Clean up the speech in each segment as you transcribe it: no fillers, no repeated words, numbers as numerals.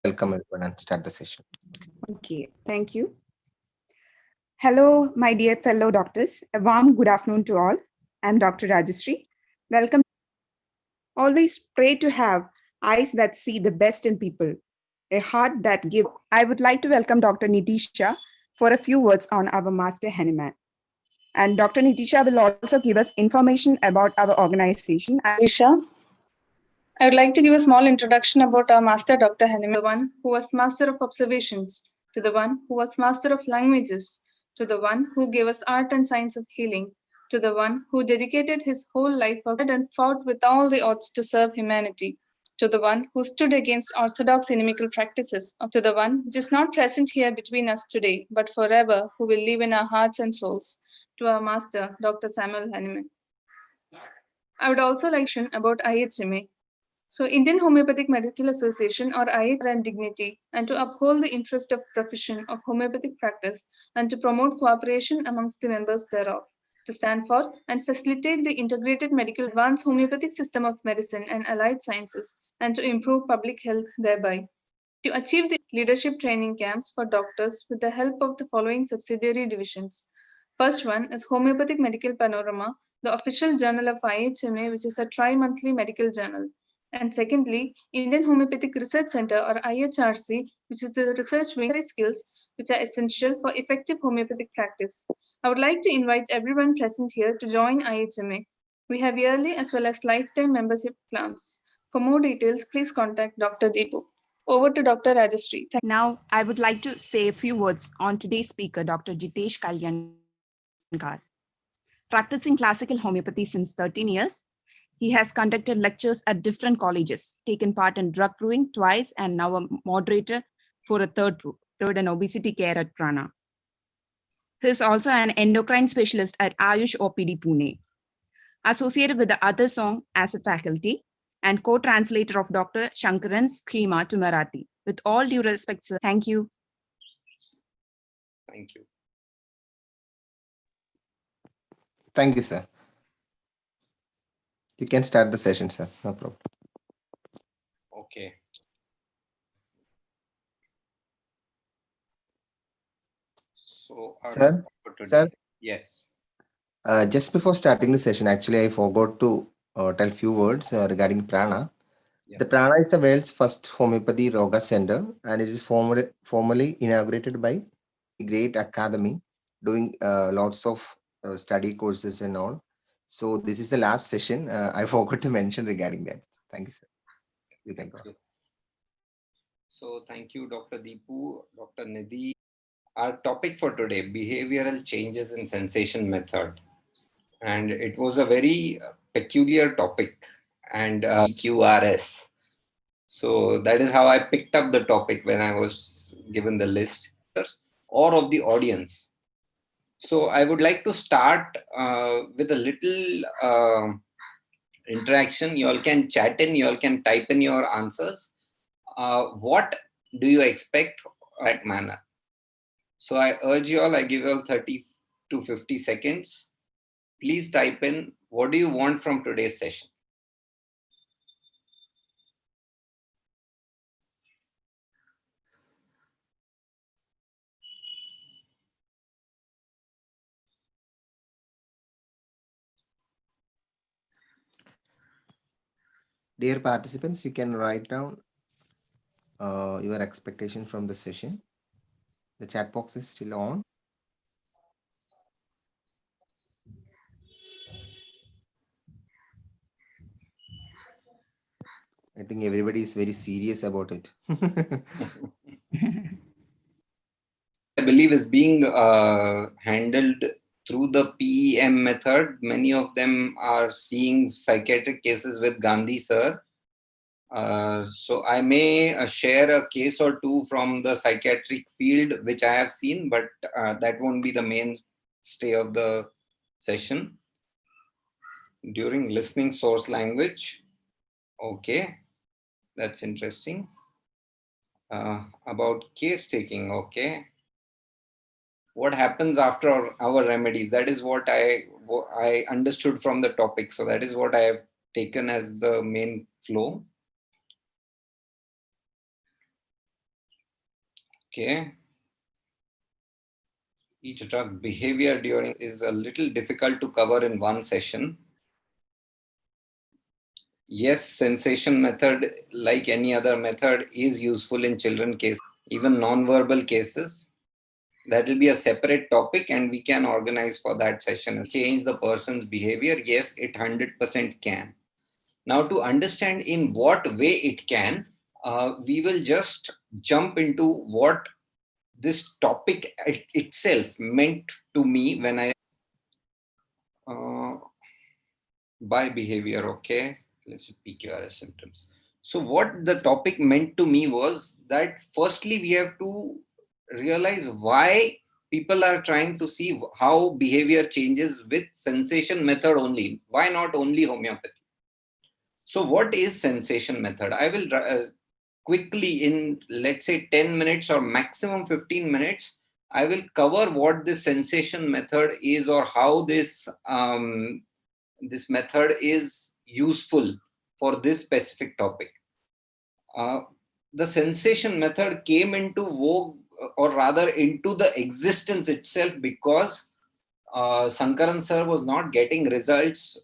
Welcome everyone and start the session. Okay, thank you. Hello, my dear fellow doctors. A warm good afternoon to all. I'm Dr. Rajashree. Welcome. Always pray to have eyes that see the best in people, a heart that gives. I would like to welcome Dr. Nitisha for a few words on our Master Hanuman. And Dr. Nitisha will also give us information about our organization. Disha. I would like to give a small introduction about our master, Dr. Hanuman, the one who was master of observations, to the one who was master of languages, to the one who gave us art and science of healing, to the one who dedicated his whole life and fought with all the odds to serve humanity, to the one who stood against orthodox inimical practices, to the one which is not present here between us today, but forever who will live in our hearts and souls, to our master, Dr. Samuel Hahnemann. I would also like to mention about IHMA. So, Indian Homeopathic Medical Association or IHR and dignity, and to uphold the interest of profession of homeopathic practice and to promote cooperation amongst the members thereof, to stand for and facilitate the integrated medical advanced homeopathic system of medicine and allied sciences, and to improve public health thereby. To achieve the leadership training camps for doctors with the help of the following subsidiary divisions. First one is Homeopathic Medical Panorama, the official journal of IHMA, which is a tri-monthly medical journal. And secondly, Indian Homeopathic Research Center or IHRC, which is the research wing skills which are essential for effective homeopathic practice. I would like to invite everyone present here to join IHMA. We have yearly as well as lifetime membership plans. For more details, please contact Dr. Deepu. Over to Dr. Rajashree. Now, I would like to say a few words on today's speaker, Dr. GITESH Kalyankar. Practicing classical homeopathy since 13 years, he has conducted lectures at different colleges, taken part in drug brewing twice, and now a moderator for a third and obesity care at Prana. He is also an endocrine specialist at Ayush OPD Pune, associated with the other song as a faculty, and co-translator of Dr. Shankaran's schema to Marathi. With all due respect, sir, thank you. Thank you. Thank you, sir. You can start the session, sir. No problem. Okay. So our Sir, topic for today. sir, Yes. just before starting the session, actually, I forgot to tell few words regarding Prana. Yeah. The Prana is the world's first homeopathy yoga center, and it is formally inaugurated by great academy, doing lots of study courses and all. So this is the last session. I forgot to mention regarding that. Thank you, sir. You can go. So thank you, Dr. Deepu, Dr. Nidhi. Our topic for today, behavioral changes in sensation method. And it was a very peculiar topic, and QRS. So that is how I picked up the topic when I was given the list, or of the audience. So I would like to start with a little interaction. You all can chat in, you all can type in your answers. What do you expect that manner? So I urge you all, I give you all 30 to 50 seconds. Please type in, what do you want from today's session? Dear participants, you can write down your expectation from the session. The chat box is still on. I think everybody is very serious about it. I believe is being handled through the PEM method. Many of them are seeing psychiatric cases with Gandhi sir. So I may share a case or two from the psychiatric field, which I have seen, but that won't be the mainstay of the session. During listening source language. Okay, that's interesting. About case taking. Okay. What happens after our remedies? That is what I understood from the topic. So that is what I have taken as the main flow. Okay. Each drug behavior during is a little difficult to cover in one session. Yes, sensation method, like any other method, is useful in children cases, even non-verbal cases. That will be a separate topic, and we can organize for that session. Change the person's behavior. Yes, it 100% can. Now, to understand in what way it can, we will just jump into what this topic itself meant to me when I by behavior. Okay, let's see PQRS symptoms. So what the topic meant to me was that firstly we have to realize why people are trying to see how behavior changes with sensation method only. Why not only homeopathy? So what is sensation method? I will quickly, in let's say 10 minutes or maximum 15 minutes, I will cover what this sensation method is, or how this this method is useful for this specific topic. The sensation method came into vogue, or rather into the existence itself, because Sankaran sir was not getting results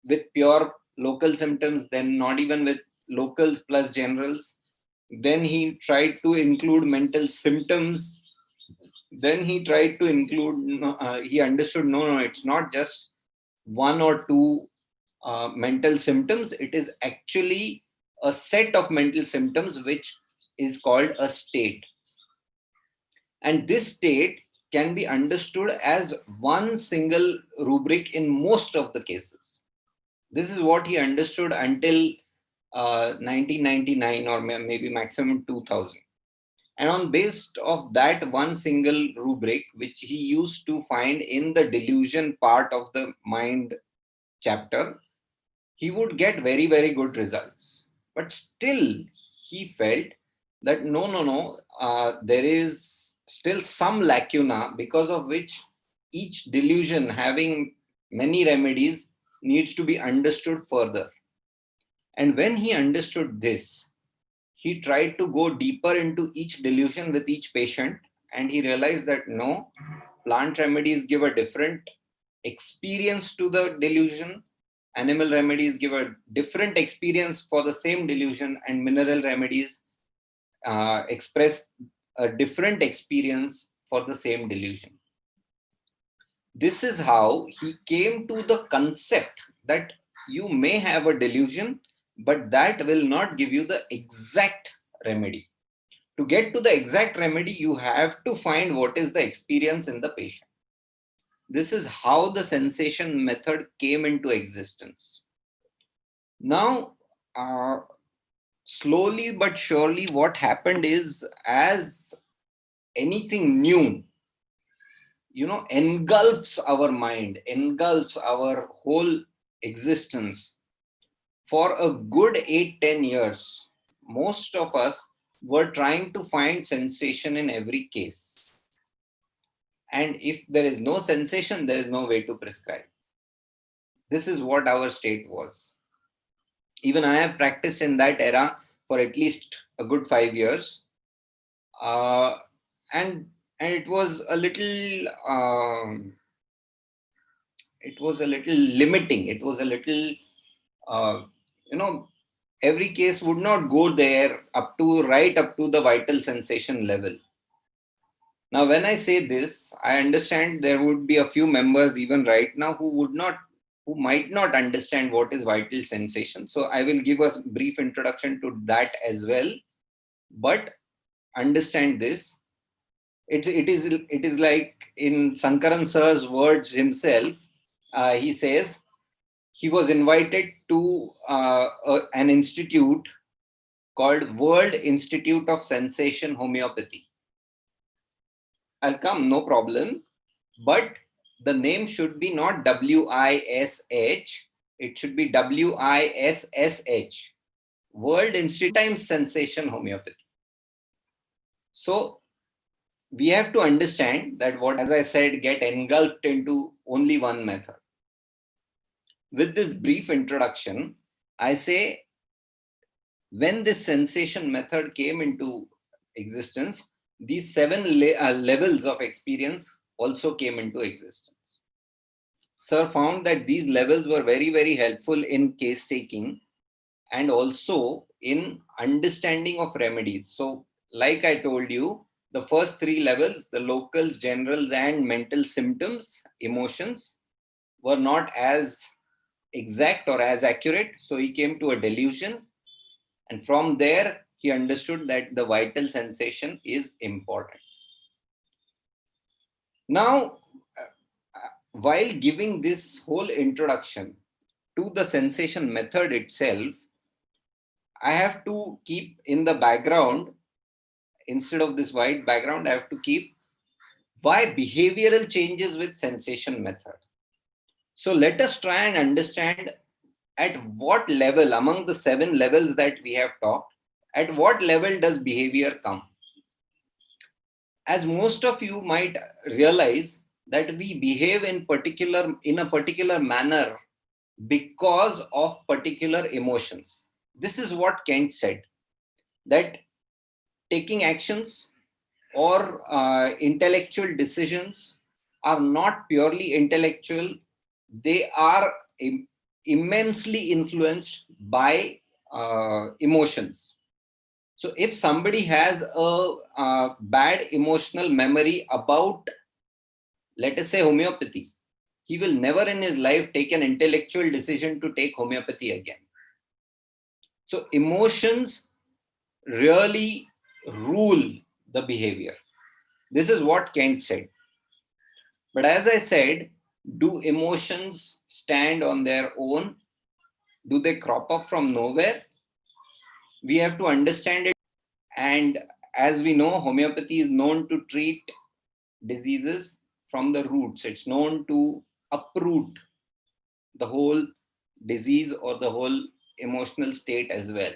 with pure local symptoms, then not even with locals plus generals. Then he tried to include mental symptoms. Then he tried to include, he understood, no, it's not just one or two mental symptoms. It is actually a set of mental symptoms, which is called a state. And this state can be understood as one single rubric in most of the cases. This is what he understood until 1999, or maybe maximum 2000. And on based of that one single rubric, which he used to find in the delusion part of the mind chapter, he would get very, very good results. But still, he felt that no, there is still some lacuna because of which each delusion having many remedies needs to be understood further. And when he understood this, he tried to go deeper into each delusion with each patient, and he realized that no, plant remedies give a different experience to the delusion, animal remedies give a different experience for the same delusion, and mineral remedies express a different experience for the same delusion. This is how he came to the concept that you may have a delusion, but that will not give you the exact remedy. To get to the exact remedy, you have to find what is the experience in the patient. This is how the sensation method came into existence. Now, slowly but surely, what happened is, as anything new, engulfs our mind, engulfs our whole existence. For a good 8-10 years, most of us were trying to find sensation in every case. And if there is no sensation, there is no way to prescribe. This is what our state was. Even I have practiced in that era for at least a good 5 years. And it was a little limiting. It was a little every case would not go there right up to the vital sensation level. Now when I say this, I understand there would be a few members even right now who might not understand what is vital sensation. So I will give a brief introduction to that as well. But understand this. It is like in Sankaran sir's words himself. He says he was invited to an institute called World Institute of Sensation Homeopathy. I'll come, no problem. But the name should be not WISH, it should be WISSH. World Institute of Sensation Homeopathy. So we have to understand that what, as I said, get engulfed into only one method. With this brief introduction, I say when this sensation method came into existence, these 7 levels of experience also came into existence. Sir found that these levels were very, very helpful in case taking and also in understanding of remedies. So, like I told you, the first 3 levels, the locals, generals, and mental symptoms, emotions, were not as exact or as accurate. So he came to a delusion. And from there, he understood that the vital sensation is important. Now, while giving this whole introduction to the sensation method itself, I have to keep in the background, instead of this white background, I have to keep why behavioral changes with sensation method. So let us try and understand at what level, among the 7 levels that we have talked, at what level does behavior come? As most of you might realize that we behave in a particular manner because of particular emotions. This is what Kent said, that taking actions or intellectual decisions are not purely intellectual. They are immensely influenced by emotions. So if somebody has a bad emotional memory about, let us say, homeopathy, he will never in his life take an intellectual decision to take homeopathy again. So emotions really rule the behavior. This is what Kent said. But as I said, do emotions stand on their own? Do they crop up from nowhere? We have to understand it. And as we know, homeopathy is known to treat diseases from the roots. It's known to uproot the whole disease or the whole emotional state as well.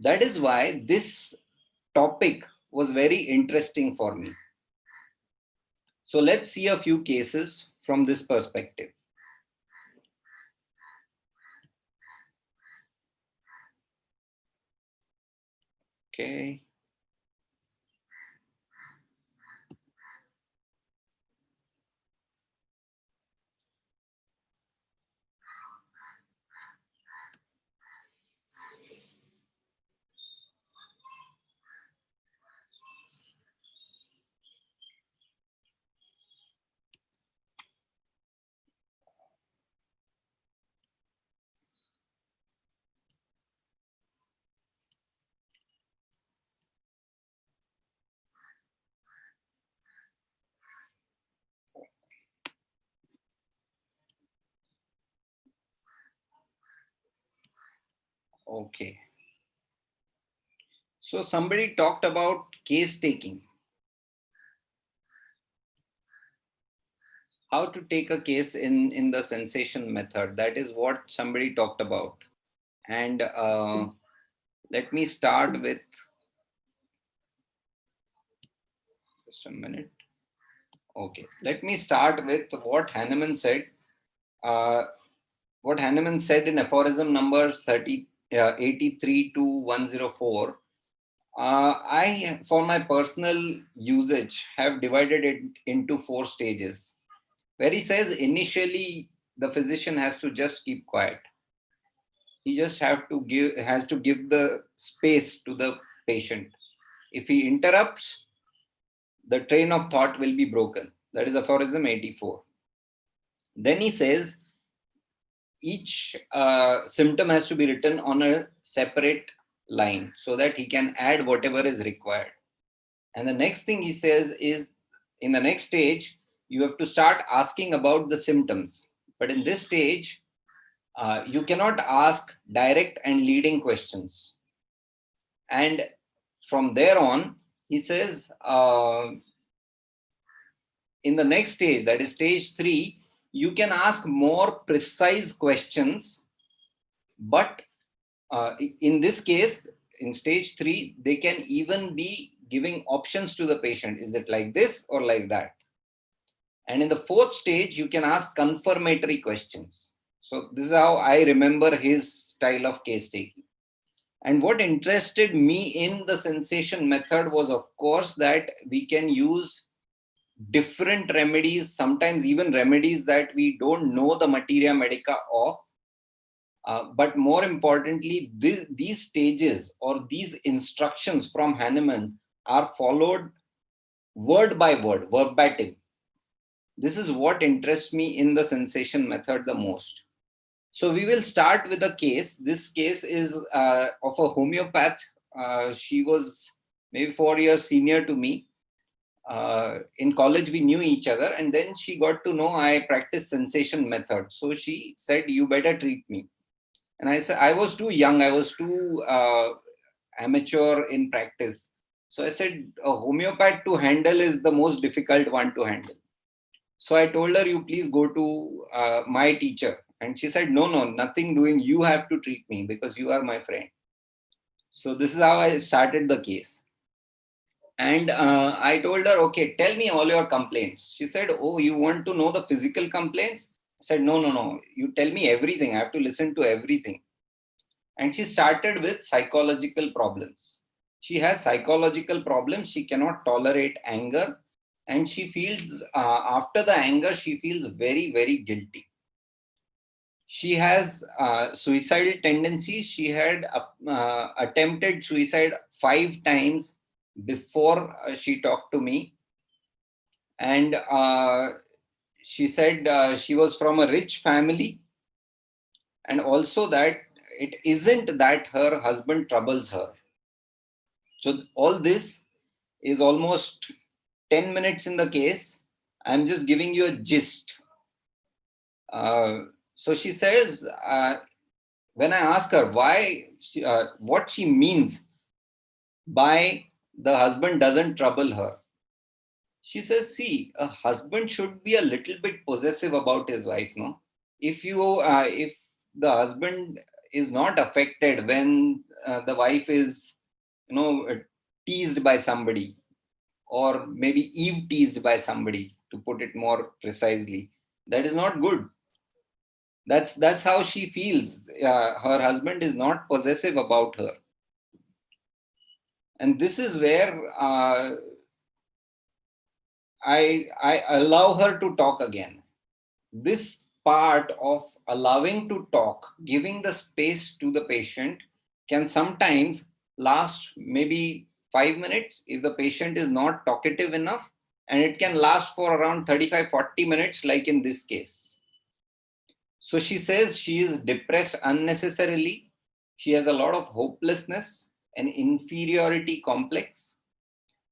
That is why this topic was very interesting for me. So let's see a few cases from this perspective. Okay. Okay. So somebody talked about case taking. How to take a case in the sensation method. That is what somebody talked about. And let me start with, just a minute. Okay, let me start with what Hahnemann said. What Hahnemann said in aphorism numbers 83 to 104. I, for my personal usage, have divided it into 4 stages, where he says initially the physician has to just keep quiet. He just has to give the space to the patient. If he interrupts, the train of thought will be broken. That is aphorism 84. Then he says each symptom has to be written on a separate line so that he can add whatever is required. And the next thing he says is, in the next stage, you have to start asking about the symptoms. But in this stage, you cannot ask direct and leading questions. And from there on, he says, in the next stage, that is stage 3, you can ask more precise questions. But in this case, in stage 3, they can even be giving options to the patient. Is it like this or like that? And in the 4th stage, you can ask confirmatory questions. So this is how I remember his style of case taking. And what interested me in the sensation method was, of course, that we can use different remedies, sometimes even remedies that we don't know the materia medica of. But more importantly, these stages or these instructions from Hahnemann are followed word by word, verbatim. This is what interests me in the sensation method the most. So we will start with a case. This case is of a homeopath. She was maybe 4 years senior to me. In college, we knew each other, and then she got to know I practice sensation method. So she said, "You better treat me." And I said, I was too young. I was too amateur in practice. So I said, a homeopath to handle is the most difficult one to handle. So I told her, "You please go to my teacher." And she said, "No, nothing doing. You have to treat me because you are my friend." So this is how I started the case. And I told her, "Okay, tell me all your complaints." She said, "Oh, you want to know the physical complaints?" I said, No. You tell me everything. I have to listen to everything." And she started with psychological problems. She has psychological problems. She cannot tolerate anger. And she feels, after the anger, she feels very, very guilty. She has suicidal tendencies. She had attempted suicide 5 times before she talked to me. And she said she was from a rich family. And also that it isn't that her husband troubles her. So all this is almost 10 minutes in the case. I'm just giving you a gist. So she says, when I ask her what she means by the husband doesn't trouble her, she says, "See, a husband should be a little bit possessive about his wife, no? If the husband is not affected when the wife is, teased by somebody, or maybe Eve teased by somebody, to put it more precisely. That is not good. That's how she feels. Her husband is not possessive about her. And this is where I allow her to talk again. This part of allowing to talk, giving the space to the patient, can sometimes last maybe 5 minutes if the patient is not talkative enough, and it can last for around 35-40 minutes, like in this case. So she says she is depressed unnecessarily. She has a lot of hopelessness and inferiority complex.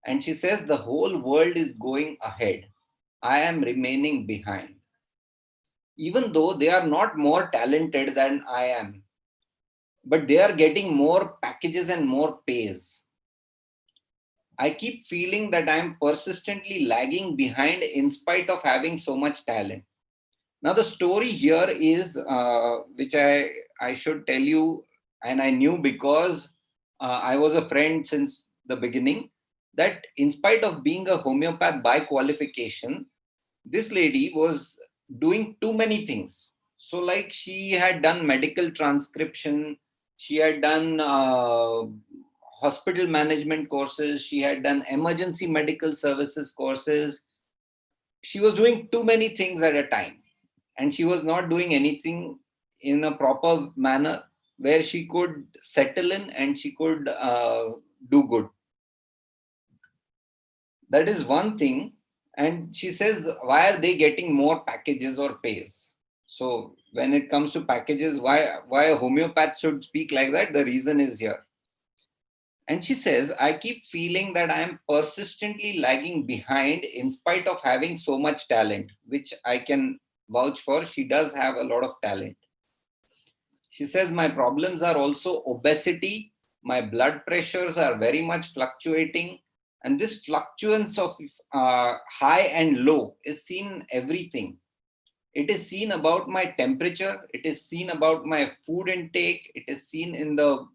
And she says the whole world is going ahead. I am remaining behind. Even though they are not more talented than I am, but they are getting more packages and more pays. I keep feeling that I'm persistently lagging behind in spite of having so much talent. Now, the story here is, which I should tell you, and I knew because I was a friend since the beginning, that in spite of being a homeopath by qualification, this lady was doing too many things. So, like, she had done medical transcription, she had done hospital management courses, she had done emergency medical services courses. She was doing too many things at a time, and she was not doing anything in a proper manner where she could settle in and she could do good. That is one thing. And she says, why are they getting more packages or pays? So when it comes to packages, why a homeopath should speak like that? The reason is here. And she says, I keep feeling that I am persistently lagging behind in spite of having so much talent, which I can vouch for. She does have a lot of talent. She says, my problems are also obesity. My blood pressures are very much fluctuating. And this fluctuance of high and low is seen in everything. It is seen about my temperature. It is seen about my food intake. It is seen in the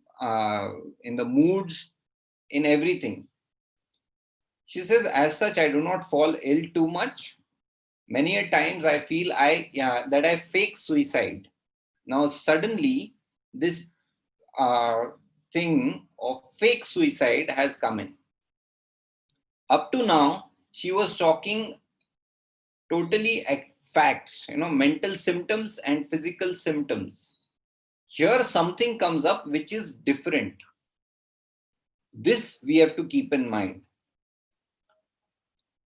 moods, in everything. She says, as such, I do not fall ill too much. Many a times I feel that I fake suicide. Now, suddenly, this thing of fake suicide has come in. Up to now, she was talking totally facts, mental symptoms and physical symptoms. Here, something comes up which is different. This we have to keep in mind.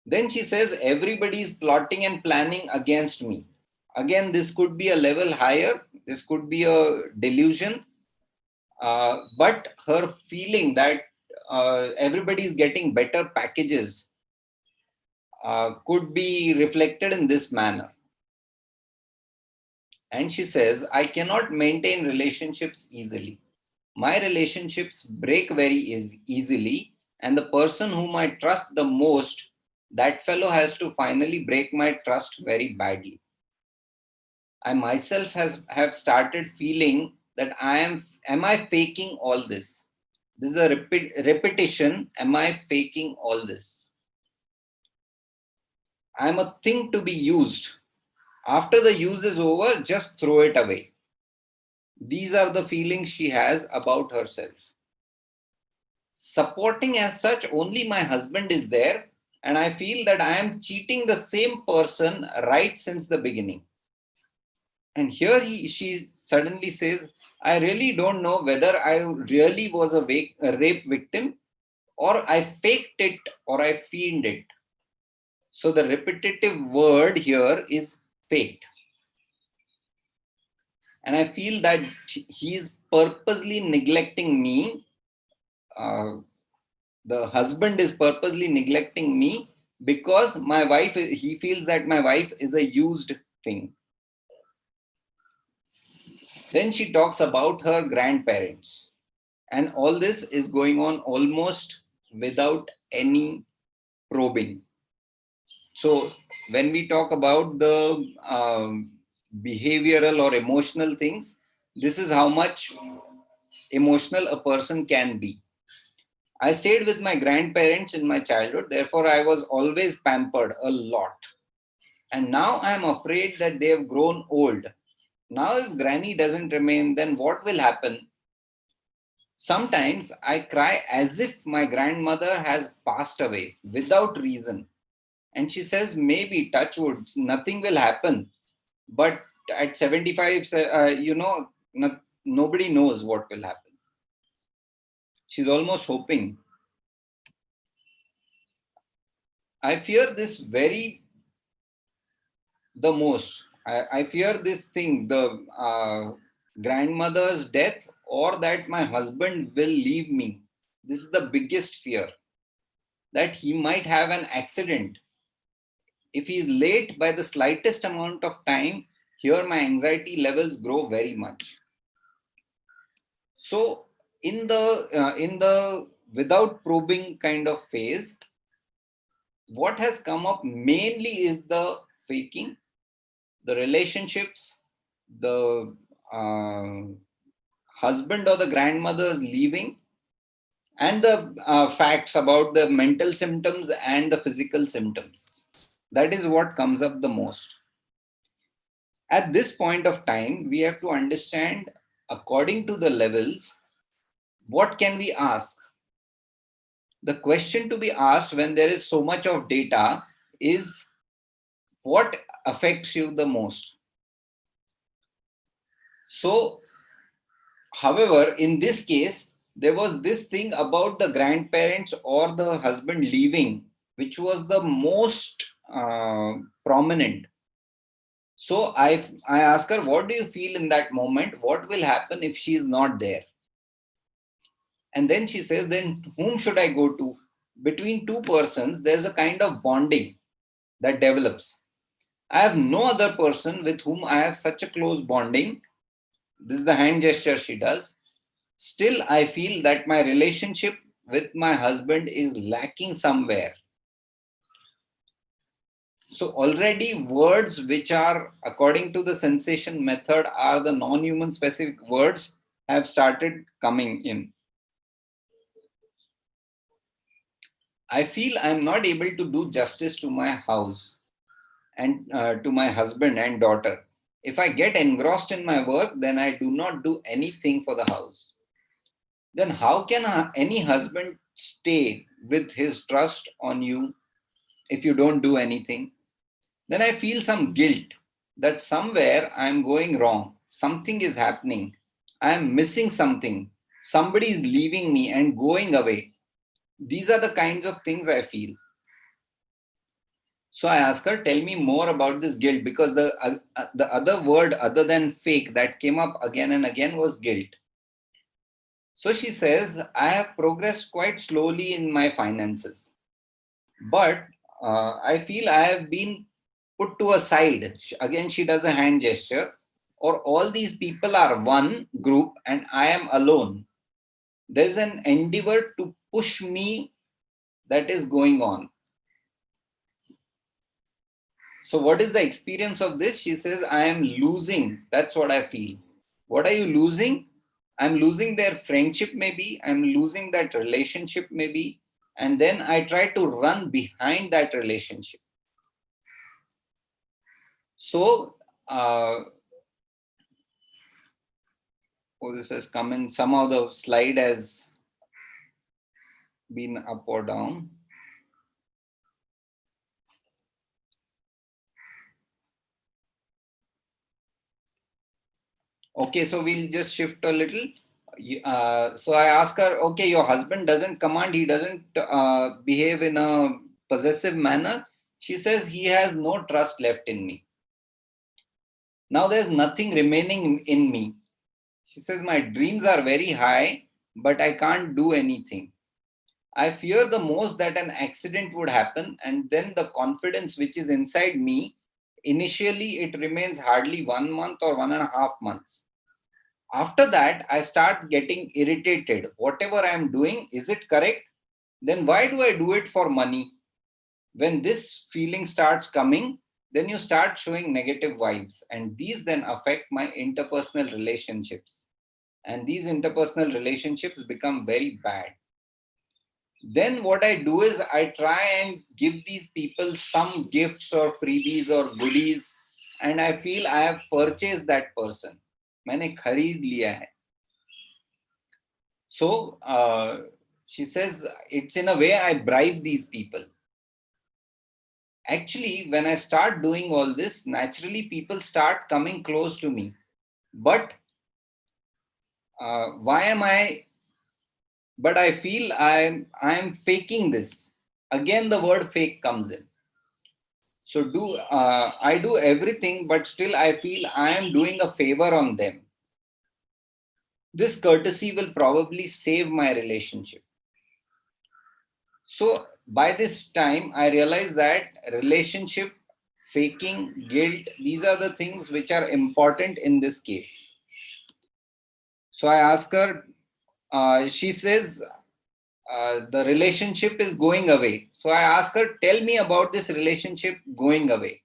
Then she says, everybody is plotting and planning against me. Again, this could be a level higher. This could be a delusion. But her feeling that everybody is getting better packages could be reflected in this manner. And she says, I cannot maintain relationships easily. My relationships break very easily. And the person whom I trust the most, that fellow has to finally break my trust very badly. I myself have started feeling that am I faking all this? This is a repetition. Am I faking all this? I am a thing to be used. After the use is over, just throw it away. These are the feelings she has about herself. Supporting as such, only my husband is there, and I feel that I am cheating the same person right since the beginning. And here she suddenly says, I really don't know whether I really was a rape victim, or I faked it, or I feigned it. So the repetitive word here is faked. And I feel that he is purposely neglecting me. The husband is purposely neglecting me because my wife, he feels that my wife is a used thing. Then she talks about her grandparents. And all this is going on almost without any probing. So when we talk about the behavioral or emotional things, this is how much emotional a person can be. I stayed with my grandparents in my childhood, therefore I was always pampered a lot. And now I am afraid that they have grown old. Now if granny doesn't remain, then what will happen? Sometimes I cry as if my grandmother has passed away without reason. And she says, maybe touch wood, nothing will happen. But at 75, nobody knows what will happen. She's almost hoping. I fear this the most. I fear this thing, the grandmother's death, or that my husband will leave me. This is the biggest fear, that he might have an accident. If he is late by the slightest amount of time, here my anxiety levels grow very much. So in the without probing kind of phase, what has come up mainly is the faking, the relationships, the husband or the grandmother's leaving, and the facts about the mental symptoms and the physical symptoms. That is what comes up the most. At this point of time, we have to understand, according to the levels, what can we ask? The question to be asked when there is so much of data is, what affects you the most? So, however, in this case, there was this thing about the grandparents or the husband leaving, which was the most prominent. So I asked her, what do you feel in that moment? What will happen if she is not there? And then she says, then whom should I go to? Between two persons, there's a kind of bonding that develops. I have no other person with whom I have such a close bonding. This is the hand gesture she does. Still, I feel that my relationship with my husband is lacking somewhere. So already words which are, according to the sensation method, are the non-human specific words have started coming in. I feel I'm not able to do justice to my house and to my husband and daughter. If I get engrossed in my work, then I do not do anything for the house. Then how can any husband stay with his trust on you if you don't do anything? Then I feel some guilt that somewhere I'm going wrong. Something is happening. I'm missing something. Somebody is leaving me and going away. These are the kinds of things I feel. So I asked her, tell me more about this guilt, because the other word other than fake that came up again and again was guilt. So she says, I have progressed quite slowly in my finances, but I feel I have been put to a side. Again, she does a hand gesture, or all these people are one group and I am alone. There's an endeavor to push me that is going on. So what is the experience of this? She says, I am losing. That's what I feel. What are you losing? I'm losing their friendship maybe. I'm losing that relationship maybe. And then I try to run behind that relationship. So, this has come in. Somehow the slide has been up or down. Okay, so we'll just shift a little. So I ask her, okay, your husband doesn't command, he doesn't behave in a possessive manner. She says he has no trust left in me. Now there's nothing remaining in me. She says my dreams are very high, but I can't do anything. I fear the most that an accident would happen, and then the confidence which is inside me, initially it remains hardly 1 month or 1.5 months. After that, I start getting irritated. Whatever I am doing, is it correct? Then why do I do it for money? When this feeling starts coming, then you start showing negative vibes, and these then affect my interpersonal relationships. And these interpersonal relationships become very bad. Then what I do is I try and give these people some gifts or freebies or goodies, and I feel I have purchased that person. मैंने खरीद लिया है. So she says, it's in a way I bribe these people. Actually, when I start doing all this, naturally people start coming close to me. But why am I? But I feel I'm faking this. Again, the word fake comes in. So I do everything, but still I feel I am doing a favor on them. This courtesy will probably save my relationship. So by this time, I realized that relationship, faking, guilt, these are the things which are important in this case. So I ask her, she says, the relationship is going away. So I ask her, tell me about this relationship going away.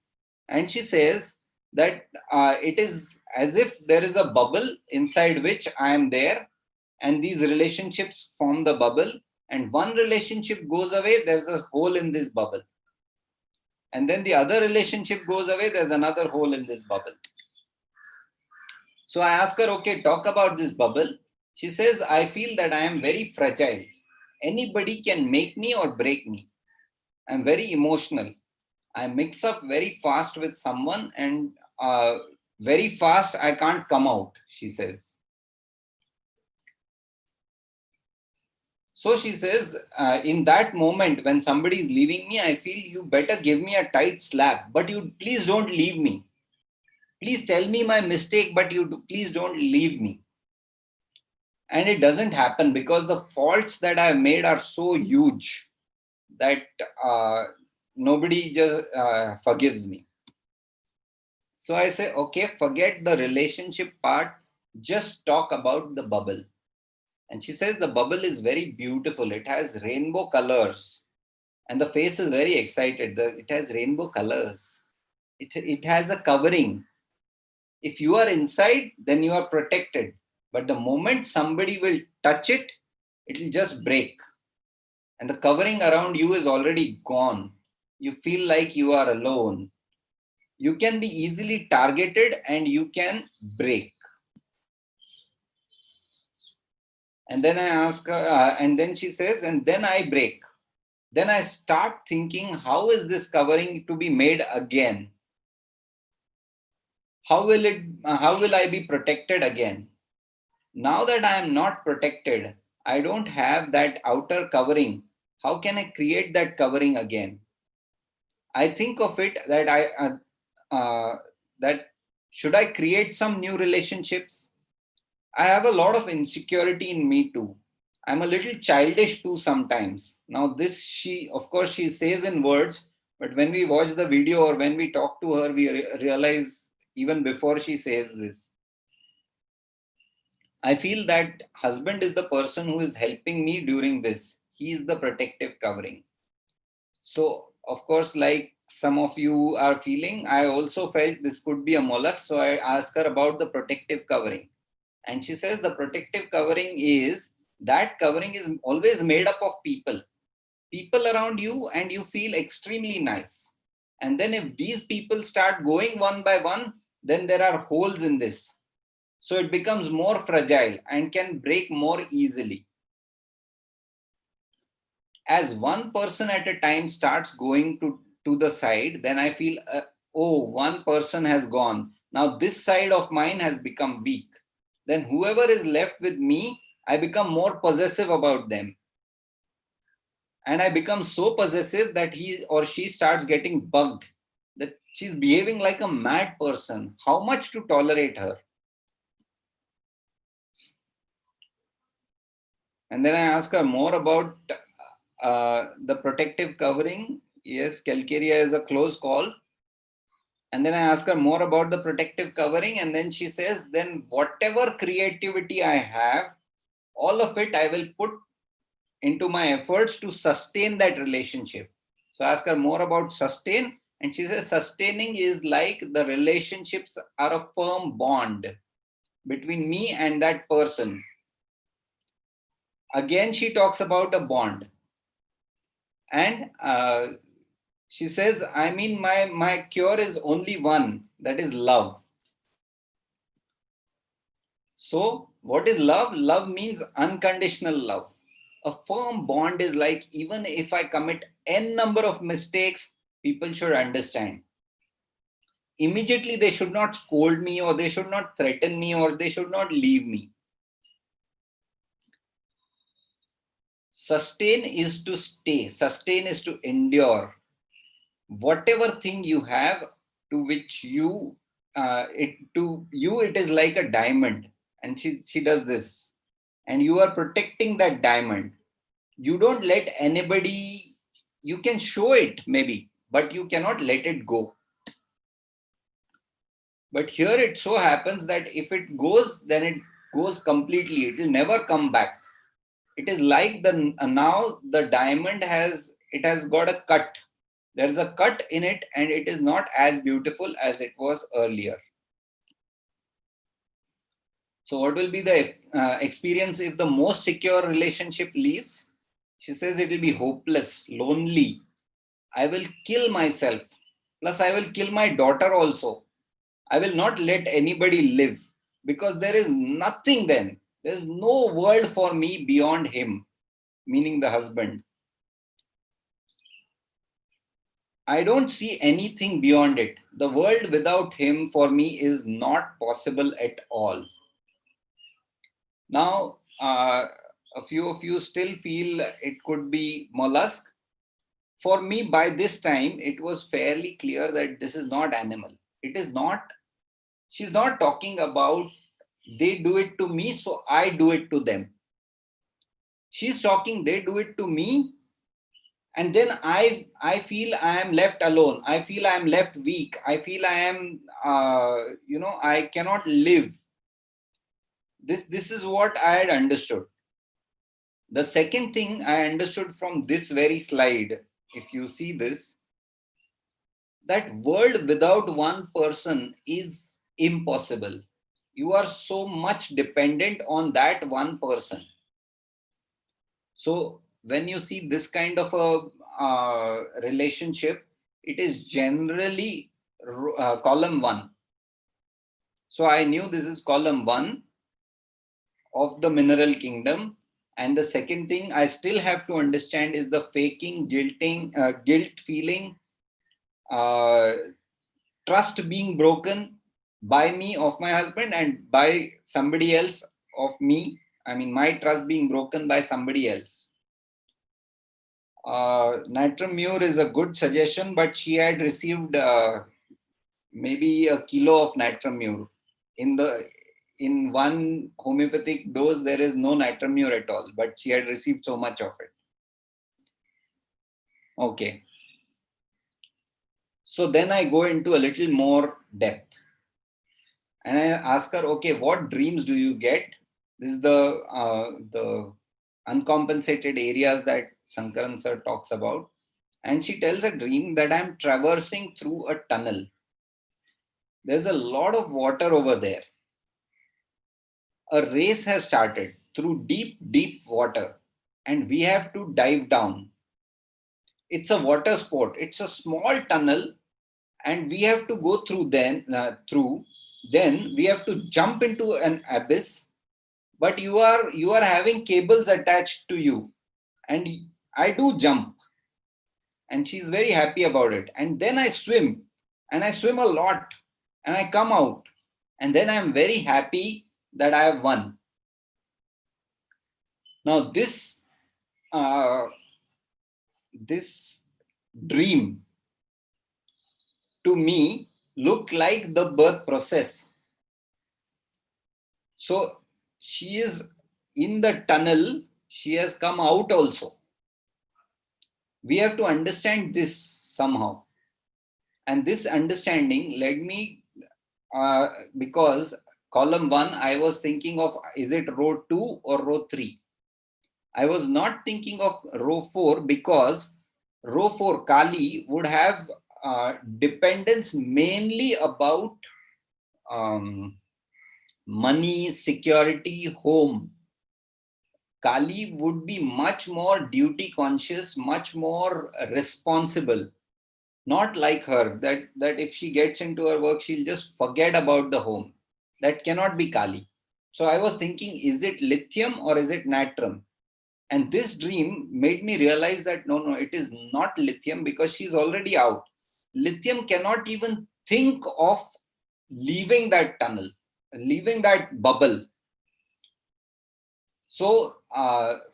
And she says that it is as if there is a bubble inside which I am there, and these relationships form the bubble. And one relationship goes away, there's a hole in this bubble. And then the other relationship goes away, there's another hole in this bubble. So I ask her, okay, talk about this bubble. She says, I feel that I am very fragile. Anybody can make me or break me. I'm very emotional. I mix up very fast with someone, and very fast I can't come out, she says. So she says, in that moment when somebody is leaving me, I feel you better give me a tight slap, but you please don't leave me. Please tell me my mistake, but please don't leave me. And it doesn't happen because the faults that I've made are so huge that nobody just forgives me. So I say, okay, forget the relationship part, just talk about the bubble. And she says the bubble is very beautiful. It has rainbow colors. And the face is very excited. It has rainbow colors. It has a covering. If you are inside, then you are protected. But the moment somebody will touch it, it will just break. And the covering around you is already gone. You feel like you are alone. You can be easily targeted and you can break. And then I ask her, and then she says, and then I break. Then I start thinking, how is this covering to be made again? How will I be protected again? Now that I am not protected, I don't have that outer covering. How can I create that covering again? I think of it that that should I create some new relationships? I have a lot of insecurity in me too. I'm a little childish too sometimes. Now this of course she says in words, but when we watch the video or when we talk to her, we realize even before she says this. I feel that husband is the person who is helping me during this. He is the protective covering. So of course, like some of you are feeling, I also felt this could be a mollusk. So I asked her about the protective covering. And she says the protective covering is always made up of people around you, and you feel extremely nice. And then if these people start going one by one, then there are holes in this. So it becomes more fragile and can break more easily. As one person at a time starts going to the side, then I feel, oh, one person has gone. Now this side of mine has become weak. Then whoever is left with me, I become more possessive about them. And I become so possessive that he or she starts getting bugged, that she's behaving like a mad person. How much to tolerate her? And then I ask her more about the protective covering. Yes, calcarea is a close call. And then I ask her more about the protective covering. And then she says, then whatever creativity I have, all of it I will put into my efforts to sustain that relationship. So I ask her more about sustain. And she says, sustaining is like the relationships are a firm bond between me and that person. Again, she talks about a bond. And she says, I mean, my cure is only one, that is love. So what is love? Love means unconditional love. A firm bond is like, even if I commit n number of mistakes, people should understand. Immediately they should not scold me, or they should not threaten me, or they should not leave me. Sustain is to stay. Sustain is to endure. Whatever thing you have, to which you, it is like a diamond. And she does this. And you are protecting that diamond. You don't let anybody, you can show it maybe, but you cannot let it go. But here it so happens that if it goes, then it goes completely. It will never come back. It is like now the diamond has got a cut. There is a cut in it, and it is not as beautiful as it was earlier. So what will be the experience if the most secure relationship leaves? She says it will be hopeless, lonely. I will kill myself. Plus I will kill my daughter also. I will not let anybody live, because there is nothing then. There is no world for me beyond him, meaning the husband. I don't see anything beyond it. The world without him for me is not possible at all. Now, a few of you still feel it could be mollusk. For me, by this time, it was fairly clear that this is not animal. It is not, she's not talking about they do it to me, so I do it to them. She's talking, they do it to me, and then I feel I am left alone. I feel I am left weak. I feel I am, I cannot live. This is what I had understood. The second thing I understood from this very slide, if you see this, that world without one person is impossible. You are so much dependent on that one person. So when you see this kind of a relationship, it is generally column 1. So I knew this is column 1 of the mineral kingdom. And the second thing I still have to understand is the faking, guilting, guilt feeling, trust being broken by me of my husband, and by somebody else of me. I mean, my trust being broken by somebody else. Nitrum is a good suggestion, but she had received maybe a kilo of Nitrum. In one homeopathic dose, there is no Nitrum at all, but she had received so much of it. Okay. So then I go into a little more depth. And I ask her, okay, what dreams do you get? This is the uncompensated areas that Sankaran sir talks about. And she tells a dream that I'm traversing through a tunnel. There's a lot of water over there. A race has started through deep, deep water, and we have to dive down. It's a water sport. It's a small tunnel, and we have to go through. Then we have to jump into an abyss. But you are having cables attached to you, and I do jump, and she's very happy about it. And then I swim, and I swim a lot, and I come out, and then I'm very happy that I have won. Now this dream to me looked like the birth process. So she is in the tunnel, she has come out also. We have to understand this somehow. And this understanding led me, because column 1, I was thinking of, is it row 2 or row 3? I was not thinking of row 4, because row 4, Kali, would have dependence mainly about money, security, home. Kali would be much more duty conscious, much more responsible. Not like her, that if she gets into her work, she'll just forget about the home. That cannot be Kali. So I was thinking, is it lithium or is it natrum? And this dream made me realize that no, it is not lithium, because she's already out. Lithium cannot even think of leaving that tunnel, leaving that bubble. So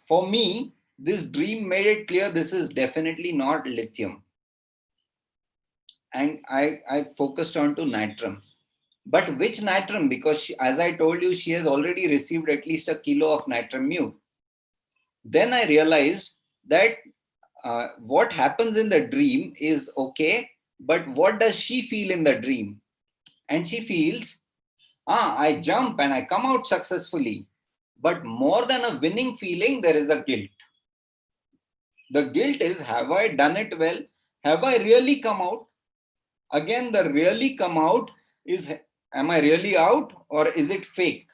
for me, this dream made it clear this is definitely not lithium. And I focused on to natrum. But which natrum? Because she, as I told you, she has already received at least a kilo of natrum mu. Then I realized that what happens in the dream is okay, but what does she feel in the dream? And she feels, I jump and I come out successfully. But more than a winning feeling, there is a guilt. The guilt is, have I done it well? Have I really come out? Again, the really come out is, am I really out, or is it fake?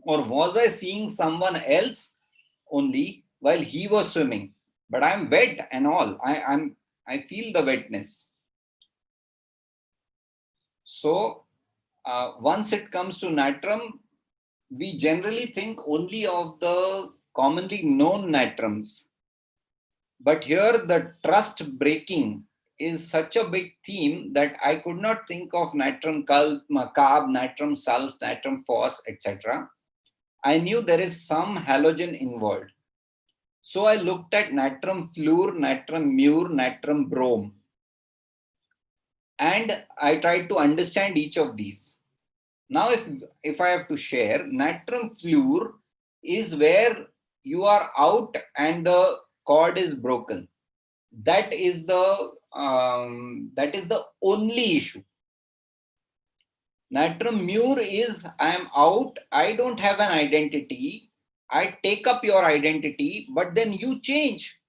Or was I seeing someone else only while he was swimming? But I'm wet and all. I feel the wetness. So once it comes to natrum, we generally think only of the commonly known natrums. But here the trust breaking is such a big theme that I could not think of natrum carb, natrum sulf, natrum phos, etc. I knew there is some halogen involved. So I looked at natrum fluor, natrum mur, natrum brome. And I tried to understand each of these. Now, if I have to share, natrum fluor is where you are out and the cord is broken. That is the only issue. Natrum mur is, I am out, I don't have an identity, I take up your identity, but then you change.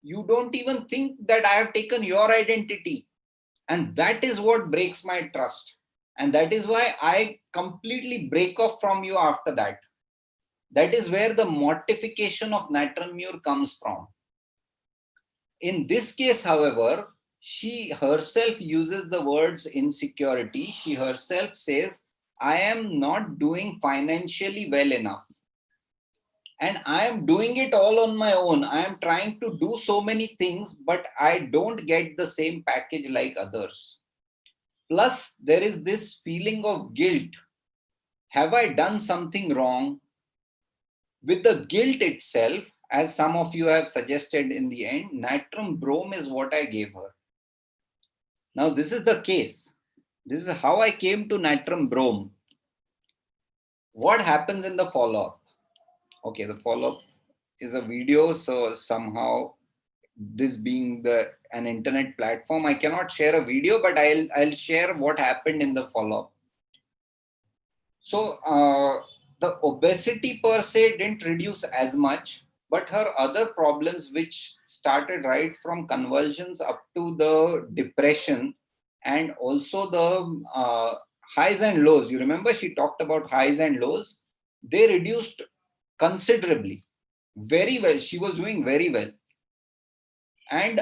You don't even think that I have taken your identity. And that is what breaks my trust. And that is why I completely break off from you after that. That is where the mortification of natrum mur comes from. In this case, however, she herself uses the words insecurity. She herself says, I am not doing financially well enough. And I am doing it all on my own. I am trying to do so many things, but I don't get the same package like others. Plus, there is this feeling of guilt. Have I done something wrong? With the guilt itself, as some of you have suggested in the end, natrum brome is what I gave her. Now, this is the case. This is how I came to natrum brome. What happens in the follow-up? Okay, the follow-up is a video, so somehow this being an internet platform, I cannot share a video, but I'll share what happened in the follow-up. So the obesity per se didn't reduce as much, but her other problems, which started right from convulsions up to the depression and also the highs and lows. You remember she talked about highs and lows. They reduced considerably. Very well. She was doing very well. And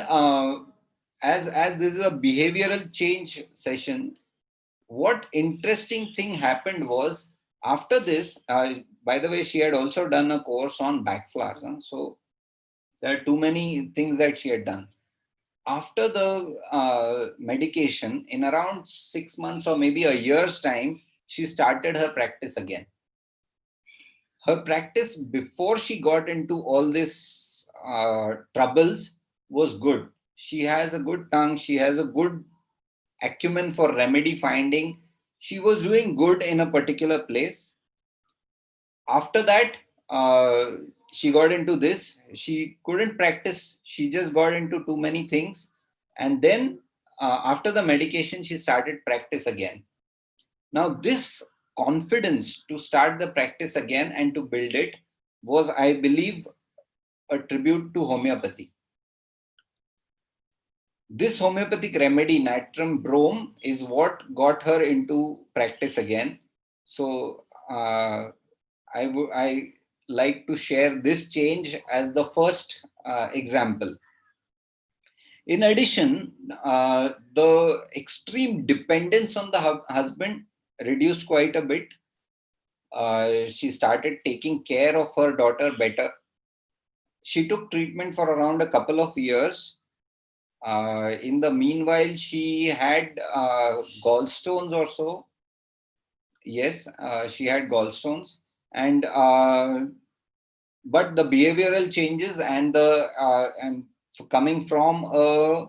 as this is a behavioral change session, what interesting thing happened was, after this, by the way, she had also done a course on backflowers. So there are too many things that she had done. After the medication, in around 6 months or maybe a year's time, she started her practice again. Her practice before she got into all this troubles was good. She has a good tongue. She has a good acumen for remedy finding. She was doing good in a particular place. After that, she got into this. She couldn't practice. She just got into too many things. And then after the medication, she started practice again. Now, this confidence to start the practice again and to build it was, I believe, a tribute to homeopathy. This homeopathic remedy, natrum brome, is what got her into practice again. So I like to share this change as the first example. In addition, the extreme dependence on the husband reduced quite a bit. She started taking care of her daughter better. She took treatment for around a couple of years. In the meanwhile, she had gallstones or so. Yes, she had gallstones, and but the behavioral changes and coming from a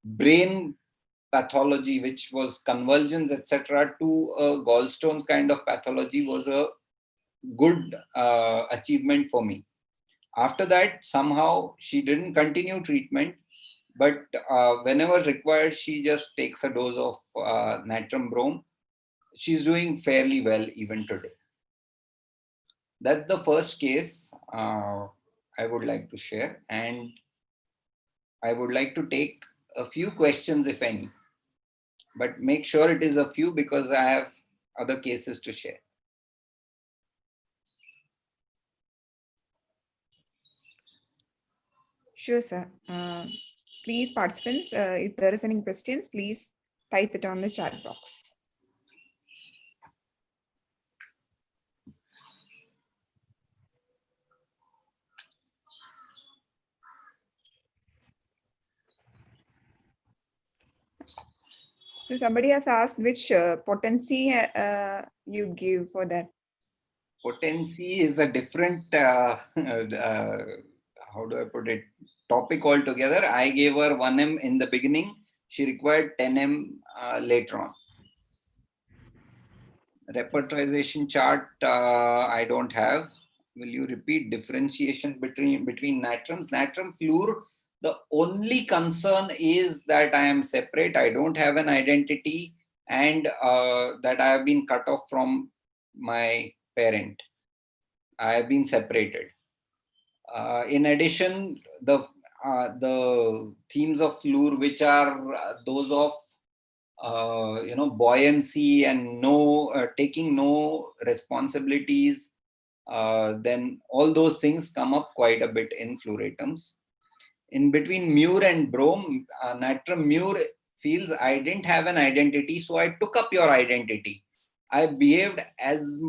brain pathology, which was convulsions, etc., to a gallstones kind of pathology, was a good achievement for me. After that, somehow she didn't continue treatment, but whenever required, she just takes a dose of Nitrum brome. She's doing fairly well even today. That's the first case I would like to share, and I would like to take a few questions, if any, but make sure it is a few because I have other cases to share. Sure, sir. Please, participants, if there is any questions, please type it on the chat box. So somebody has asked which potency you give for that. Potency is a different, how do I put it, topic altogether. I gave her 1M in the beginning. She required 10M later on. Repertorization chart, I don't have. Will you repeat differentiation between nitrums? Natrum fluor, the only concern is that I am separate. I don't have an identity, and that I have been cut off from my parent. I have been separated. In addition, the themes of fluor, which are those of buoyancy and taking no responsibilities, then all those things come up quite a bit in fluoratums. In between mur and brome, Natrum mur feels I didn't have an identity, so I took up your identity. I behaved as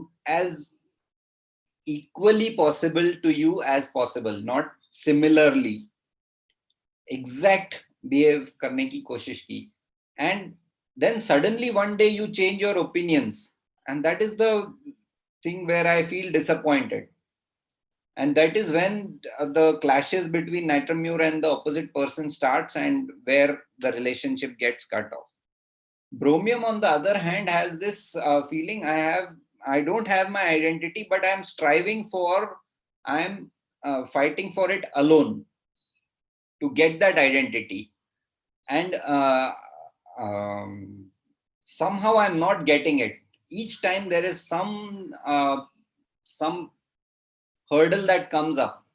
equally possible to you as possible, not similarly. Exact behave करने की कोशिश की, and then suddenly one day you change your opinions, and that is the thing where I feel disappointed, and that is when the clashes between Nitrum and the opposite person starts, and where the relationship gets cut off. Bromium, on the other hand, has this feeling I don't have my identity, but I'm striving for, I'm fighting for it alone to get that identity, and somehow I'm not getting it. Each time there is some hurdle that comes up,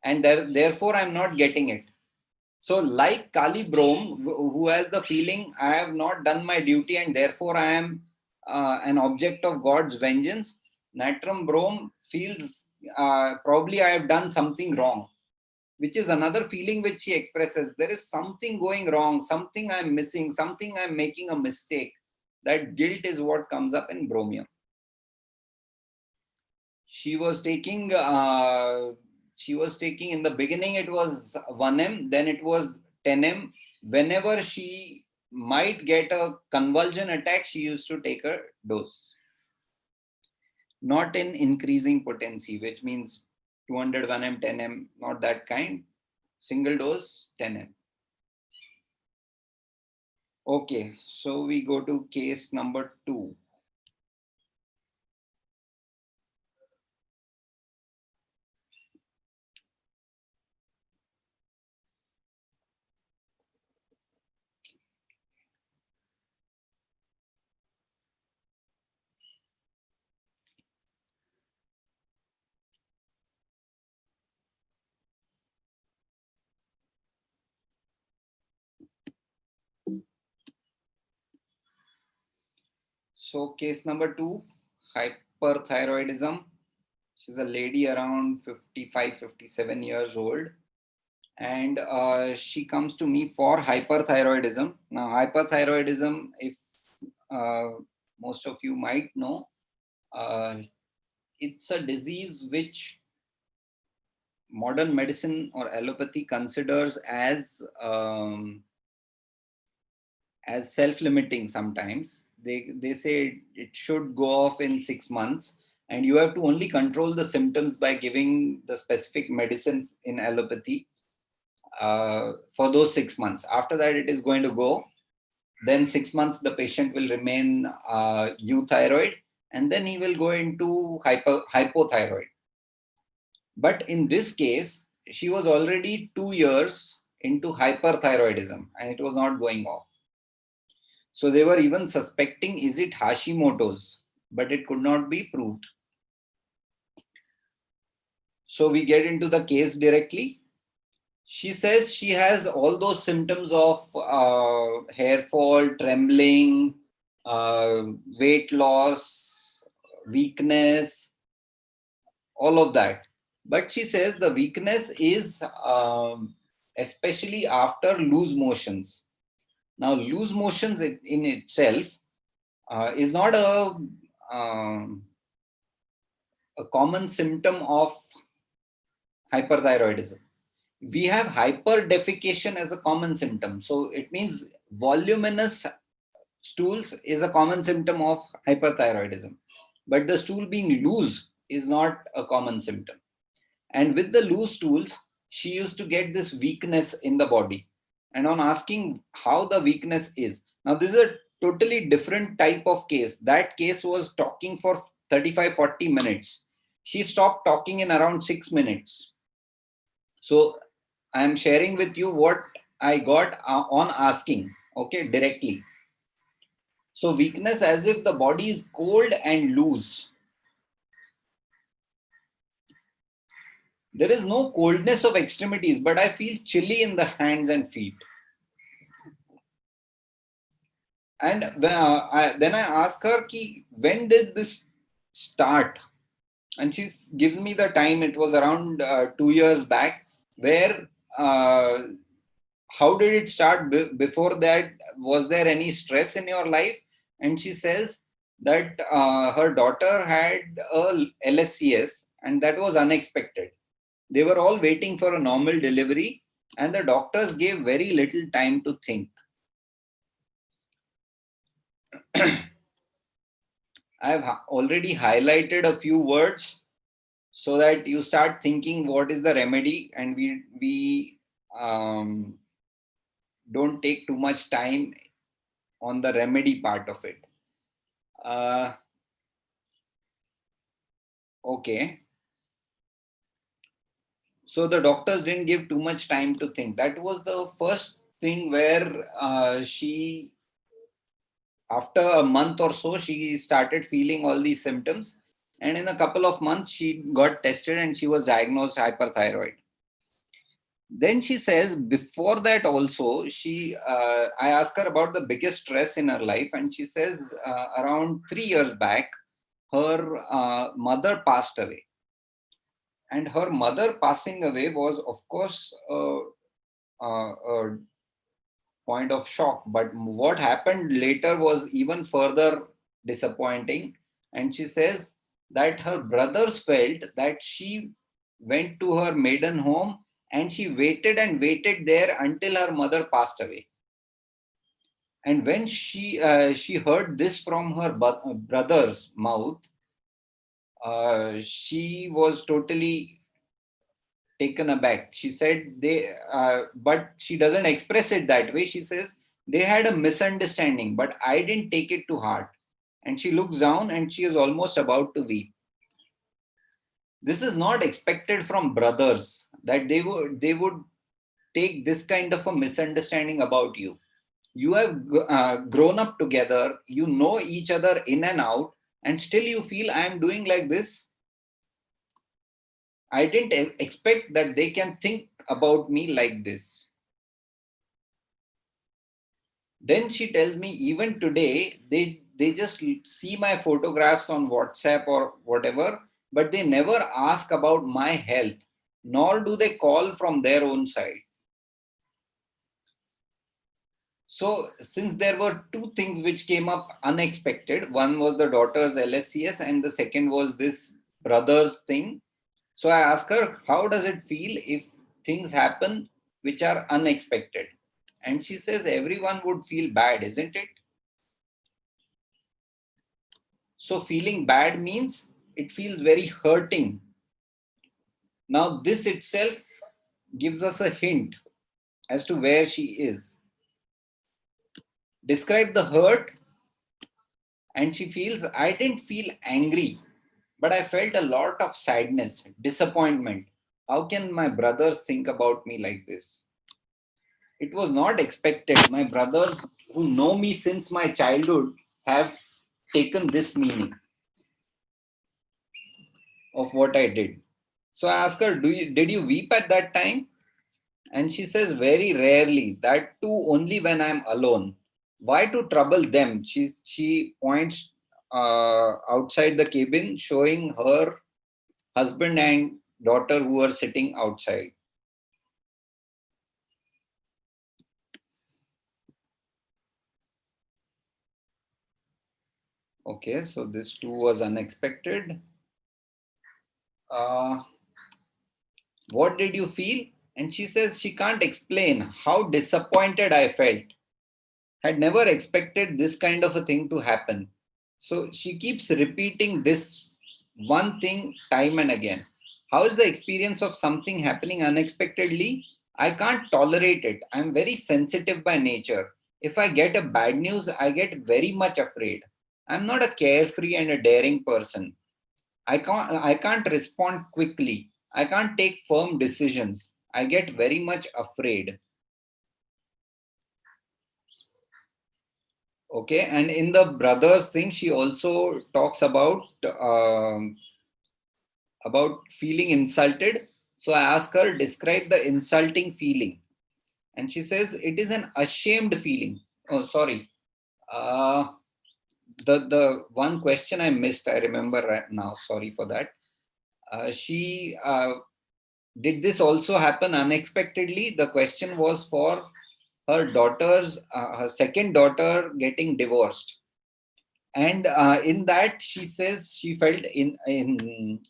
and therefore I'm not getting it. So like Kali Brome, who has the feeling I have not done my duty and therefore I am an object of God's vengeance, Natrum Brome feels probably I have done something wrong, which is another feeling which she expresses. There is something going wrong, something I'm missing, something I'm making a mistake. That guilt is what comes up in bromium. She was taking in the beginning, it was 1M, then it was 10M. Whenever she might get a convulsion attack, she used to take a dose. Not in increasing potency, which means 200, 1M, 10M, not that kind. Single dose, 10M. Okay, so we go to case number 2. So case number 2, hyperthyroidism. She's a lady around 55, 57 years old. And she comes to me for hyperthyroidism. Now, hyperthyroidism, if most of you might know, it's a disease which modern medicine or allopathy considers as self-limiting. Sometimes they say it should go off in 6 months, and you have to only control the symptoms by giving the specific medicine in allopathy for those 6 months. After that, it is going to go. Then 6 months, the patient will remain euthyroid, and then he will go into hypothyroid. But in this case, she was already 2 years into hyperthyroidism, and it was not going off. So they were even suspecting, is it Hashimoto's? But it could not be proved. So we get into the case directly. She says she has all those symptoms of hair fall, trembling, weight loss, weakness, all of that. But she says the weakness is especially after loose motions. Now, loose motions in itself is not a common symptom of hyperthyroidism. We have hyperdefecation as a common symptom. So it means voluminous stools is a common symptom of hyperthyroidism. But the stool being loose is not a common symptom. And with the loose stools, she used to get this weakness in the body. And on asking how the weakness is, now this is a totally different type of case. That case was talking for 35-40 minutes. She stopped talking in around 6 minutes. So I am sharing with you what I got on asking, okay, directly. So weakness as if the body is cold and loose. There is no coldness of extremities, but I feel chilly in the hands and feet. And then I ask her, when did this start? And she gives me the time. It was around 2 years back. Where, how did it start? Before that, was there any stress in your life? And she says that her daughter had a LSCS, and that was unexpected. They were all waiting for a normal delivery, and the doctors gave very little time to think. I've already highlighted a few words so that you start thinking what is the remedy, and we don't take too much time on the remedy part of it. Okay. So the doctors didn't give too much time to think. That was the first thing where she, after a month or so, she started feeling all these symptoms. And in a couple of months, she got tested and she was diagnosed hyperthyroid. Then she says, before that also, I asked her about the biggest stress in her life. And she says around 3 years back, her mother passed away. And her mother passing away was, of course, a point of shock. But what happened later was even further disappointing. And she says that her brothers felt that she went to her maiden home and she waited and waited there until her mother passed away. And when she heard this from her brother's mouth, she was totally taken aback. She said but she doesn't express it that way. She says they had a misunderstanding, but I didn't take it to heart. And she looks down and she is almost about to weep. This is not expected from brothers, that they would take this kind of a misunderstanding about you. You have grown up together, you know each other in and out, and still you feel I am doing like this. I didn't expect that they can think about me like this. Then she tells me, even today, they just see my photographs on WhatsApp or whatever, but they never ask about my health, nor do they call from their own side. So since there were two things which came up unexpected, one was the daughter's LSCS and the second was this brother's thing. So I asked her, how does it feel if things happen which are unexpected? And she says, everyone would feel bad, isn't it? So feeling bad means it feels very hurting. Now this itself gives us a hint as to where she is. Describe the hurt, and she feels, I didn't feel angry, but I felt a lot of sadness, disappointment. How can my brothers think about me like this? It was not expected. My brothers who know me since my childhood have taken this meaning of what I did. So I asked her, did you weep at that time? And she says, very rarely, that too only when I'm alone. Why to trouble them? She points outside the cabin, showing her husband and daughter who are sitting outside. Okay, so this too was unexpected. What did you feel? And she says she can't explain how disappointed I felt. Had never expected this kind of a thing to happen. So she keeps repeating this one thing time and again. How is the experience of something happening unexpectedly? I can't tolerate it. I'm very sensitive by nature. If I get a bad news, I get very much afraid. I'm not a carefree and a daring person. I can't respond quickly. I can't take firm decisions. I get very much afraid. Okay, and in the brothers thing, she also talks about feeling insulted. So I ask her, describe the insulting feeling, and she says it is an ashamed feeling. Oh, sorry. The one question I missed, I remember right now. Sorry for that. She did this also happen unexpectedly? The question was for her second daughter getting divorced. And in that, she says she felt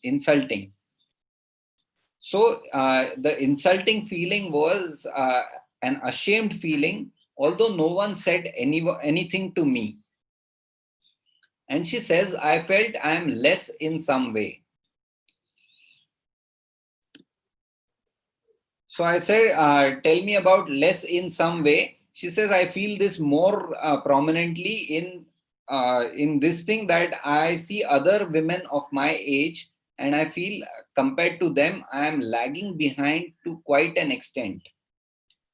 insulting. So the insulting feeling was an ashamed feeling, although no one said anything to me. And she says, I felt I am less in some way. So I said, tell me about less in some way. She says, I feel this more prominently in this thing that I see other women of my age, and I feel compared to them, I am lagging behind to quite an extent.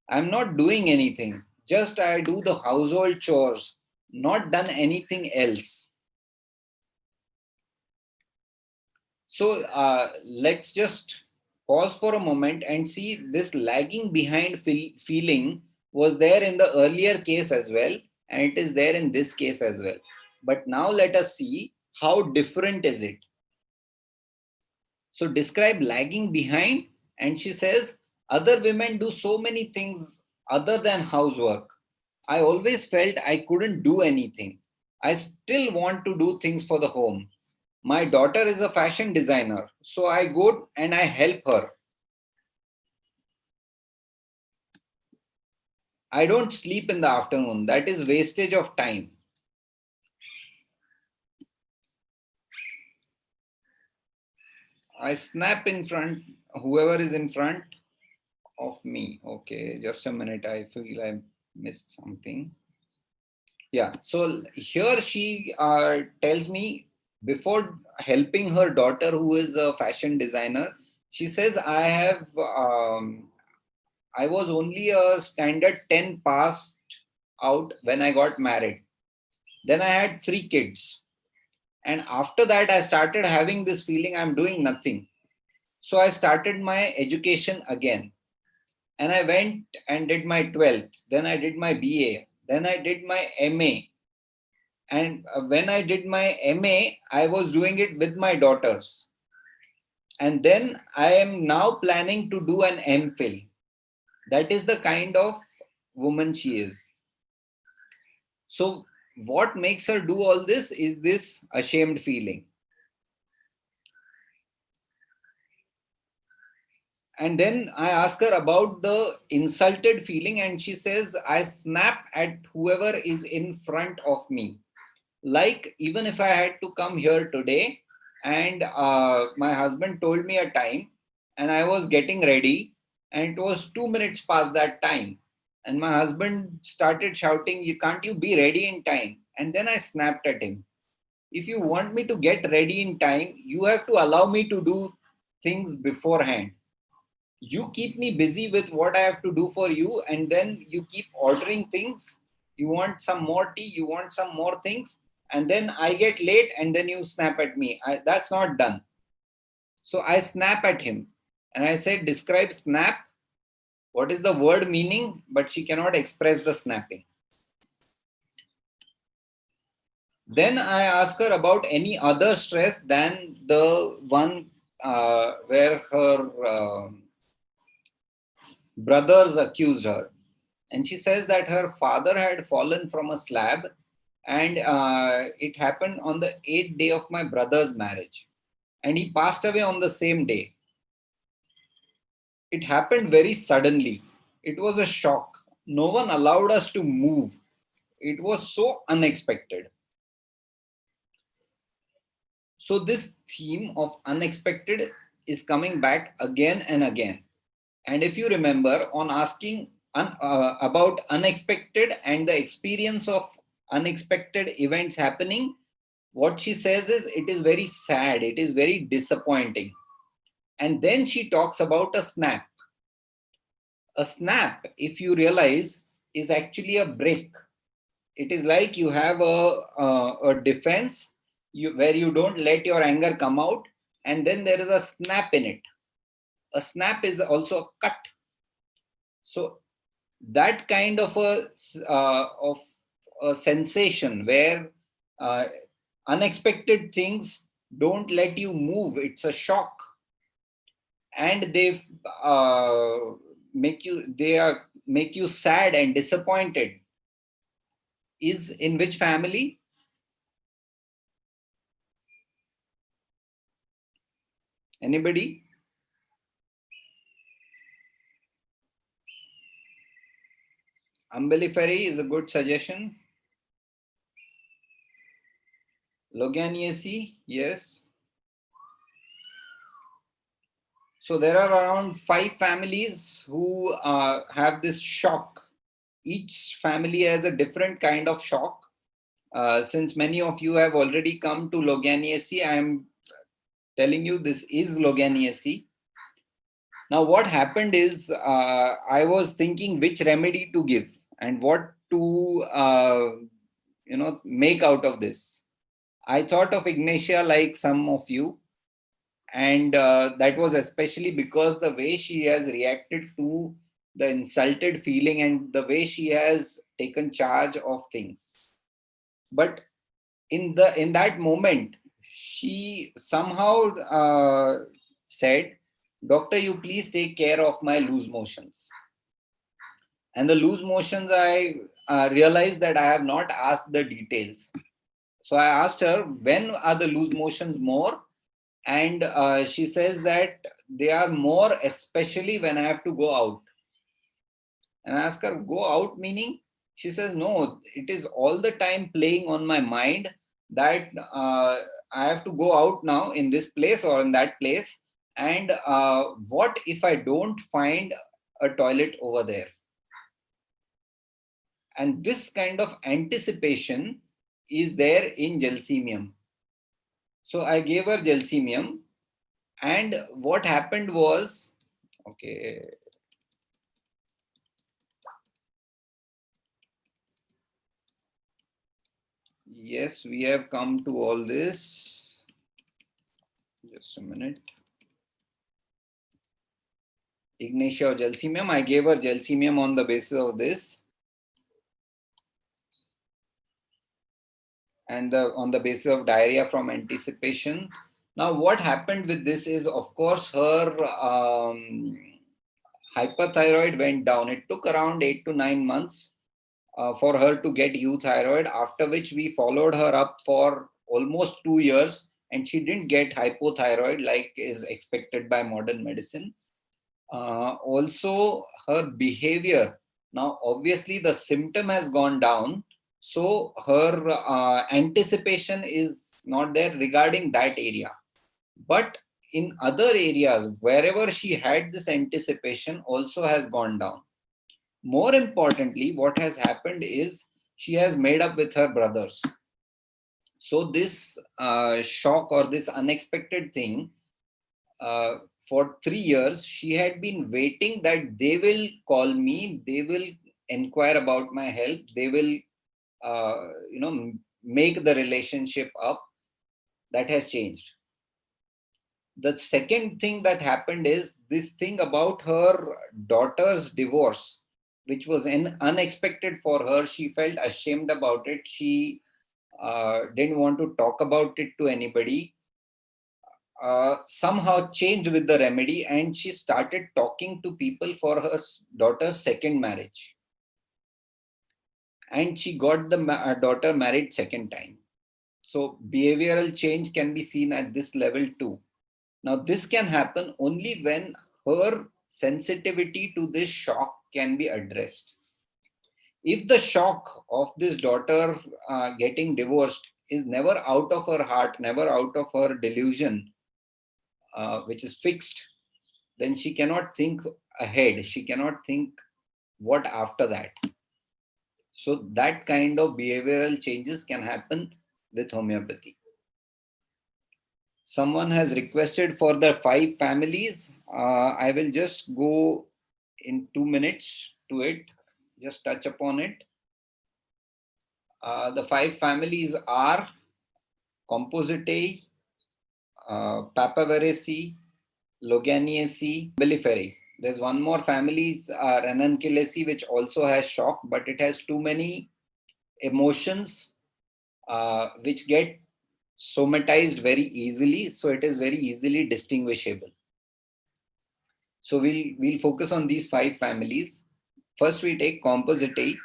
I'm not doing anything. Just I do the household chores, not done anything else. So let's just pause for a moment and see this lagging behind feeling was there in the earlier case as well, and it is there in this case as well. But now let us see how different is it. So describe lagging behind, and she says, other women do so many things other than housework. I always felt I couldn't do anything. I still want to do things for the home. My daughter is a fashion designer, so I go and I help her. I don't sleep in the afternoon. That is wastage of time. I snap in front, whoever is in front of me. Okay, just a minute. I feel I missed something. Yeah, so here she tells me, before helping her daughter, who is a fashion designer, she says, I was only a standard 10 passed out when I got married. Then I had 3 kids. And after that, I started having this feeling I'm doing nothing. So I started my education again. And I went and did my 12th. Then I did my BA. Then I did my MA. And when I did my MA, I was doing it with my daughters. And then I am now planning to do an MPhil. That is the kind of woman she is. So what makes her do all this is this ashamed feeling. And then I ask her about the insulted feeling, and she says, I snap at whoever is in front of me. Like, even if I had to come here today and my husband told me a time and I was getting ready and it was 2 minutes past that time. And my husband started shouting, can't you be ready in time? And then I snapped at him. If you want me to get ready in time, you have to allow me to do things beforehand. You keep me busy with what I have to do for you, and then you keep ordering things. You want some more tea, you want some more things, and then I get late and then you snap at me. That's not done. So I snap at him and I said, describe snap. What is the word meaning? But she cannot express the snapping. Then I ask her about any other stress than the one where her brothers accused her. And she says that her father had fallen from a slab, and it happened on the 8th day of my brother's marriage. And he passed away on the same day. It happened very suddenly. It was a shock. No one allowed us to move. It was so unexpected. So this theme of unexpected is coming back again and again. And if you remember, on asking about unexpected and the experience of unexpected events happening, what she says is it is very sad, it is very disappointing. And then she talks about a snap. A snap, if you realize, is actually a break. It is like you have a defense where you don't let your anger come out, and then there is a snap in it. A snap is also a cut. So that kind of a sensation where unexpected things don't let you move, it's a shock, and they make you sad and disappointed, is in which family? Anybody? Umbelliferae is a good suggestion. Loganiaceae, yes. So there are around 5 families who have this shock. Each family has a different kind of shock. Since many of you have already come to Loganiaceae, I am telling you this is Loganiaceae. Now what happened is I was thinking which remedy to give and what to make out of this. I thought of Ignatia like some of you, and that was especially because the way she has reacted to the insulted feeling and the way she has taken charge of things. But in that moment, she somehow said, doctor, you please take care of my loose motions. And the loose motions, I realized that I have not asked the details. So I asked her, when are the loose motions more? And she says that they are more especially when I have to go out. And I ask her, go out meaning? She says, no, it is all the time playing on my mind that I have to go out now in this place or in that place. And what if I don't find a toilet over there? And this kind of anticipation is there in gelsemium. So I gave her gelsemium, and what happened was, okay, yes, we have come to all this. Just a minute. Ignatia or gelsemium, I gave her gelsemium on the basis of this. And on the basis of diarrhea from anticipation. Now, what happened with this is, of course, her hyperthyroid went down. It took around 8 to 9 months for her to get euthyroid, after which we followed her up for almost 2 years, and she didn't get hypothyroid like is expected by modern medicine. Also, her behavior, now obviously the symptom has gone down, so her anticipation is not there regarding that area. But in other areas, wherever she had this anticipation, also has gone down. More importantly, what has happened is she has made up with her brothers. So this shock or this unexpected thing, for 3 years, she had been waiting that they will call me, they will inquire about my health, they will, make the relationship up. That has changed. The second thing that happened is this thing about her daughter's divorce, which was unexpected for her. She felt ashamed about it. She didn't want to talk about it to anybody. Somehow changed with the remedy, and she started talking to people for her daughter's second marriage. And she got the daughter married second time. So behavioral change can be seen at this level too. Now, this can happen only when her sensitivity to this shock can be addressed. If the shock of this daughter getting divorced is never out of her heart, never out of her delusion, which is fixed, then she cannot think ahead. She cannot think what after that. So that kind of behavioral changes can happen with homeopathy. Someone has requested for the 5 families. I will just go in 2 minutes to it, just touch upon it. The 5 families are Compositae, Papaveracea, Loganiaceae, Umbelliferae. There's one more family, Ranunculacea, which also has shock, but it has too many emotions which get somatized very easily, so it is very easily distinguishable. So we'll focus on these 5 families. First, we take Compositae.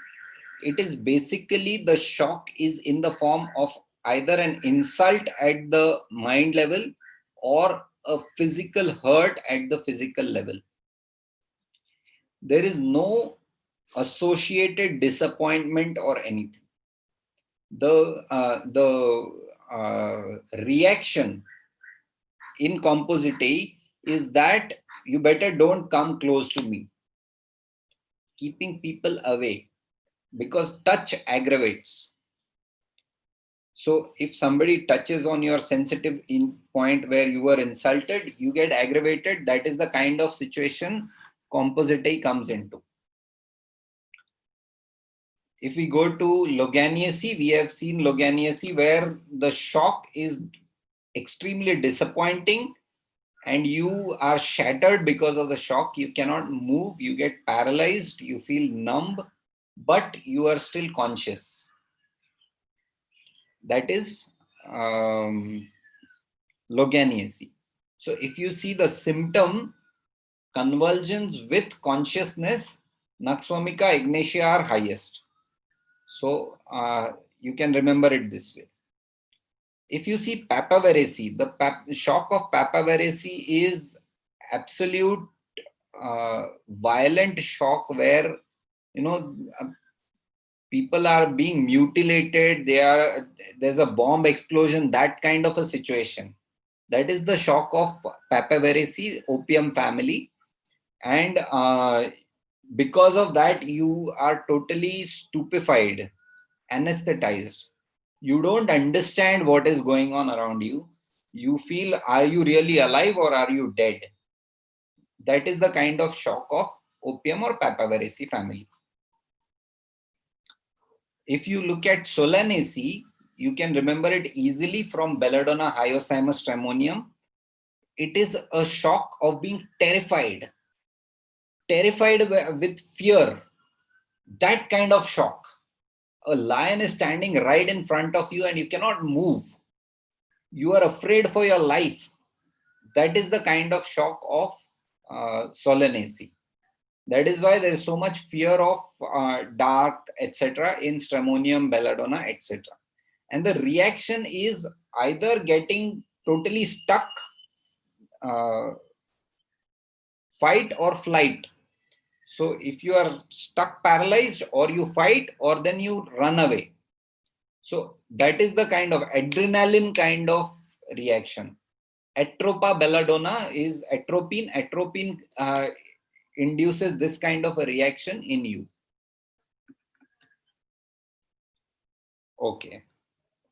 It is basically the shock is in the form of either an insult at the mind level or a physical hurt at the physical level. There is no associated disappointment or anything. The reaction in Compositae is that you better don't come close to me, keeping people away, because touch aggravates. So if somebody touches on your sensitive point where you were insulted, you get aggravated. That is the kind of situation Compositae comes into. If we go to Loganiaceae, we have seen Loganiaceae where the shock is extremely disappointing and you are shattered because of the shock. You cannot move, you get paralyzed, you feel numb, but you are still conscious. That is Loganiaceae. So if you see the symptom, convulsions with consciousness, Naxomica ignatia are highest. So you can remember it this way. If you see Papaveracea, the shock of Papaveracea is absolute violent shock where, people are being mutilated, there's a bomb explosion, that kind of a situation. That is the shock of Papaveracea opium family. And because of that, you are totally stupefied, anesthetized. You don't understand what is going on around you. You feel, are you really alive or are you dead? That is the kind of shock of opium or Papaveracea family. If you look at Solanaceae, you can remember it easily from Belladonna hyoscyamus stramonium. It is a shock of being terrified with fear. That kind of shock. A lion is standing right in front of you and you cannot move. You are afraid for your life. That is the kind of shock of solanacy. That is why there is so much fear of dark, etc. in stramonium, belladonna, etc. And the reaction is either getting totally stuck, fight or flight. So if you are stuck, paralyzed, or you fight, or then you run away. So that is the kind of adrenaline kind of reaction. Atropa belladonna is atropine. Atropine induces this kind of a reaction in you. Okay.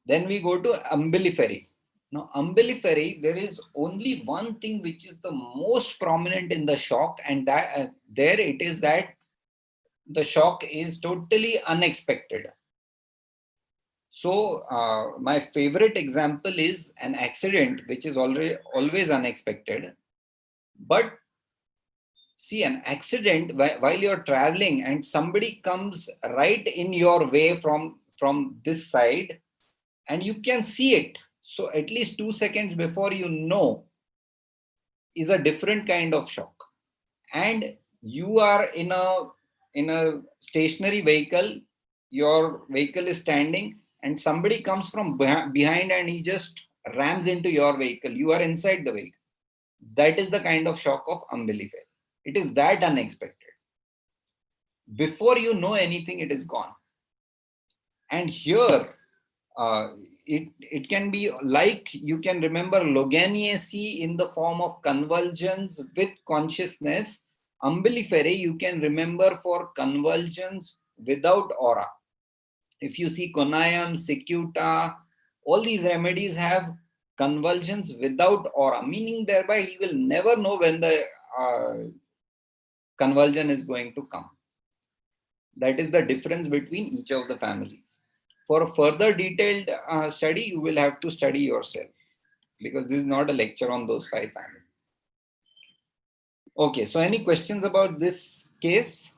Then we go to umbelliferae. Now, umbelliferae, there is only one thing which is the most prominent in the shock, and that there it is that the shock is totally unexpected. So, my favorite example is an accident which is always unexpected. But see, an accident while you're traveling and somebody comes right in your way from this side, and you can see it. So at least 2 seconds before you know is a different kind of shock. And you are in a stationary vehicle, your vehicle is standing, and somebody comes from behind and he just rams into your vehicle. You are inside the vehicle. That is the kind of shock of umbelliferae. It is that unexpected. Before you know anything, it is gone. And here, it can be like, you can remember Loganiacy in the form of convulsions with consciousness. Umbelliferae you can remember for convulsions without aura. If you see Conayam, Cicuta, all these remedies have convulsions without aura, meaning thereby he will never know when the convulsion is going to come. That is the difference between each of the families. For a further detailed study, you will have to study yourself, because this is not a lecture on those 5 families. Okay, so any questions about this case?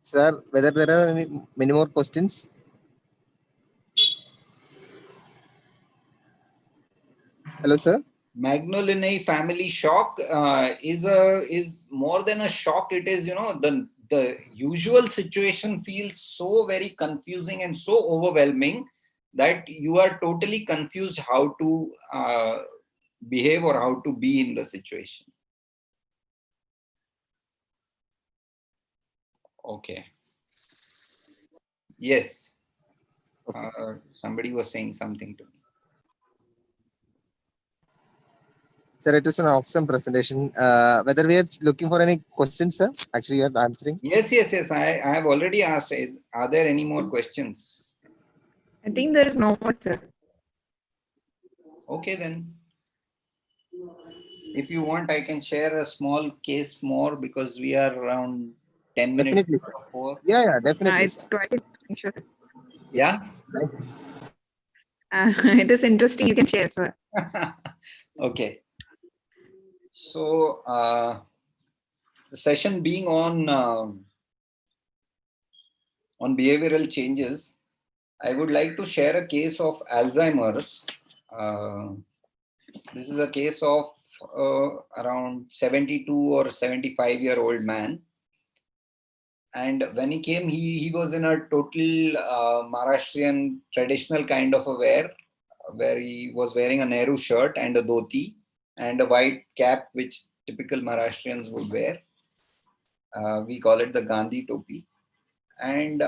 Sir, whether there are many more questions? Hello, sir. Magnolinae family shock is more than a shock. It is, the usual situation feels so very confusing and so overwhelming that you are totally confused how to behave or how to be in the situation. Okay. Yes. Okay. Somebody was saying something to me. Sir, it is an awesome presentation. Whether we are looking for any questions, sir? Actually, you are answering. Yes. I have already asked. Are there any more questions? I think there is no more, sir. Okay, then. If you want, I can share a small case more, because we are around 10 minutes Definitely. before. Yeah, definitely. It's quite interesting. Yeah. It is interesting. You can share, sir. Okay. So the session being on behavioral changes, I would like to share a case of Alzheimer's. This is a case of around 72 or 75-year-old man. And when he came, he was in a total Maharashtrian traditional kind of a wear, where he was wearing a Nehru shirt and a dhoti and a white cap, which typical Maharashtrians would wear. We call it the Gandhi topi. And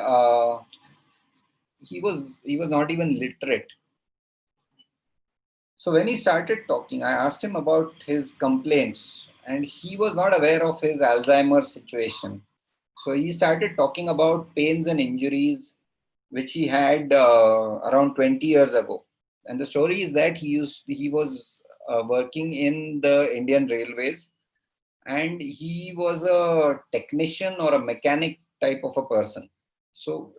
he was not even literate. So when he started talking, I asked him about his complaints, and he was not aware of his Alzheimer's situation. So he started talking about pains and injuries which he had around 20 years ago. And the story is that he was working in the Indian Railways, and he was a technician or a mechanic type of a person. So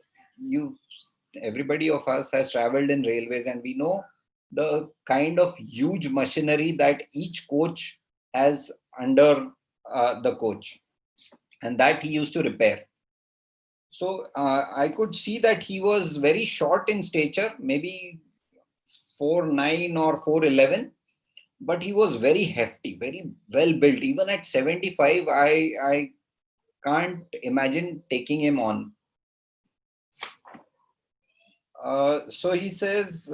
everybody of us has traveled in railways, and we know the kind of huge machinery that each coach has under the coach. and that he used to repair. So I could see that he was very short in stature, maybe 4'9" or 4'11", but he was very hefty, very well built. Even at 75, I can't imagine taking him on. So he says,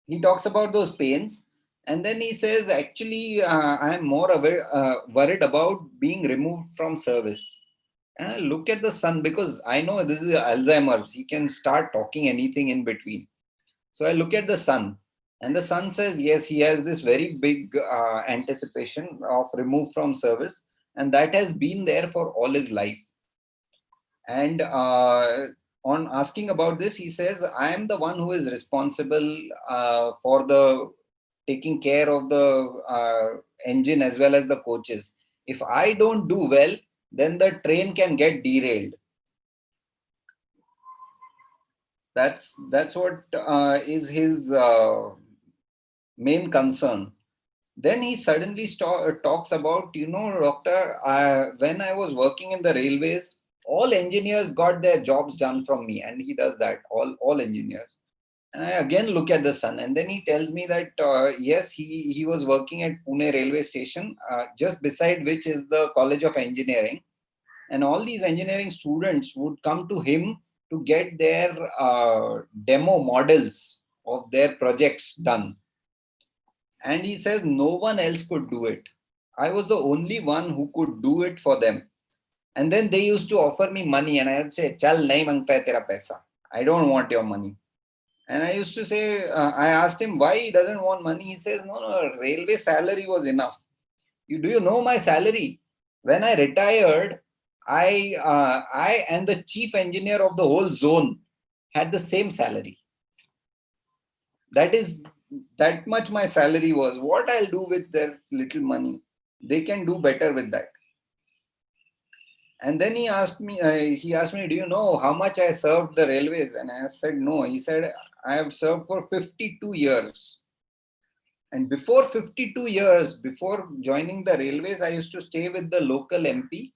he talks about those pains, and then he says, actually, I am more worried about being removed from service. And I look at the son, because I know this is Alzheimer's. He can start talking anything in between. So I look at the son, and the son says, yes, he has this very big anticipation of remove from service, and that has been there for all his life. And on asking about this, he says, I am the one who is responsible for the taking care of the engine as well as the coaches. If I don't do well, then the train can get derailed. That's what is his main concern. Then he suddenly talks about, doctor, when I was working in the railways, all engineers got their jobs done from me. And he does that, all engineers. And I again look at the son, and then he tells me that, yes, he was working at Pune railway station, just beside which is the College of Engineering. And all these engineering students would come to him to get their demo models of their projects done. And he says no one else could do it. I was the only one who could do it for them. And then they used to offer me money, and I would say, "Chal, nahi mangta hai tera paisa. I don't want your money." And I used to say, I asked him why he doesn't want money. He says, no, railway salary was enough. Do you know my salary? When I retired, I and the chief engineer of the whole zone had the same salary. That much my salary was. What I'll do with their little money? They can do better with that. And then he asked me, do you know how much I served the railways? And I said, no. He said, I have served for 52 years. And before 52 years, before joining the railways, I used to stay with the local MP,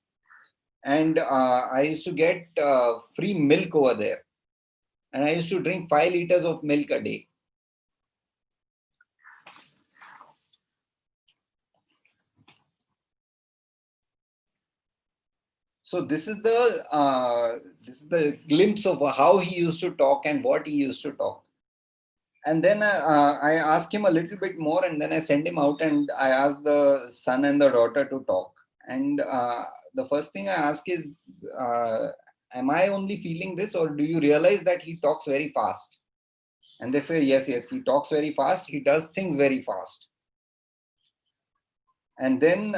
and I used to get free milk over there. And I used to drink 5 liters of milk a day. So this is the glimpse of how he used to talk and what he used to talk. And then I asked him a little bit more, and then I sent him out, and I asked the son and the daughter to talk. And the first thing I ask is, am I only feeling this, or do you realize that he talks very fast? And they say, yes, he talks very fast. He does things very fast. And then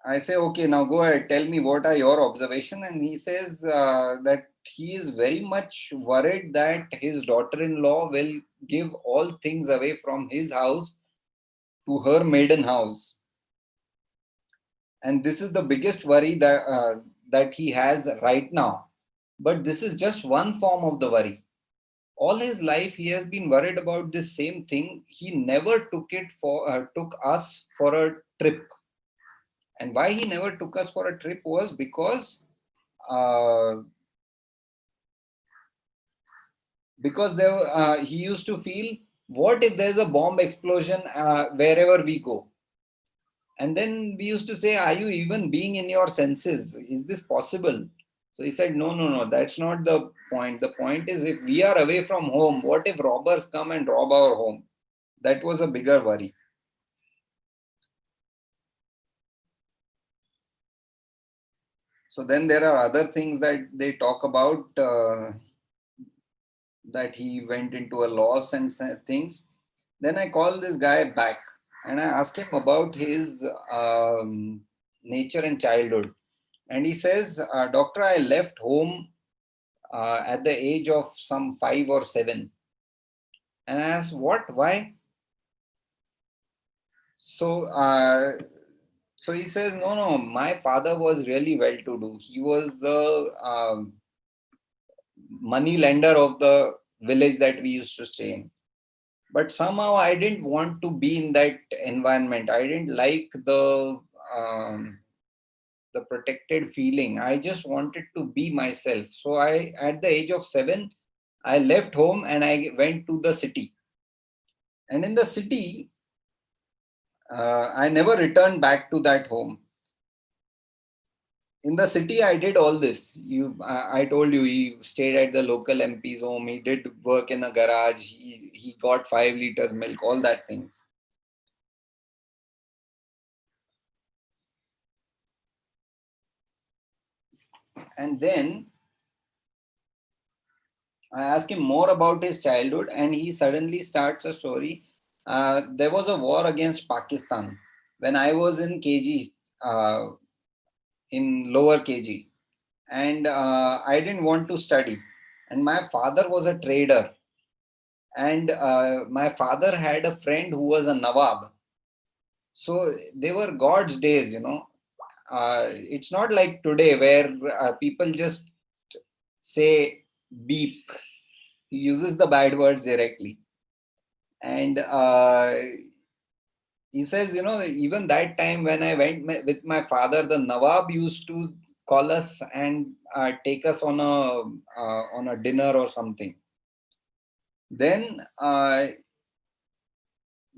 I say, okay, now go ahead, tell me what are your observations. And he says that he is very much worried that his daughter-in-law will give all things away from his house to her maiden house. And this is the biggest worry that he has right now. But this is just one form of the worry. All his life, he has been worried about this same thing. He never took us for a trip. And why he never took us for a trip was because he used to feel, what if there's a bomb explosion wherever we go? And then we used to say, are you even being in your senses? Is this possible? So he said, no, that's not the point. The point is, if we are away from home, what if robbers come and rob our home? That was a bigger worry. So then there are other things that they talk about, that he went into a loss and things. Then I call this guy back and I ask him about his nature and childhood. And he says, doctor, I left home at the age of some 5 or 7. And I asked, what? Why? So he says, no, my father was really well-to-do. He was the money lender of the village that we used to stay in. But somehow I didn't want to be in that environment. I didn't like the the protected feeling. I just wanted to be myself. So at the age of 7, I left home and I went to the city. And in the city, I never returned back to that home. In the city, I did all this. I told you, he stayed at the local MP's home. He did work in a garage. He got 5 liters milk, all that things. And then I asked him more about his childhood, and he suddenly starts a story. There was a war against Pakistan when I was in KG, in lower KG, and I didn't want to study. And my father was a trader, and my father had a friend who was a Nawab. So they were God's days, you know. It's not like today where people just say beep. He uses the bad words directly. And he says, you know, even that time when I went with my father, the Nawab used to call us and take us on a dinner or something. Then I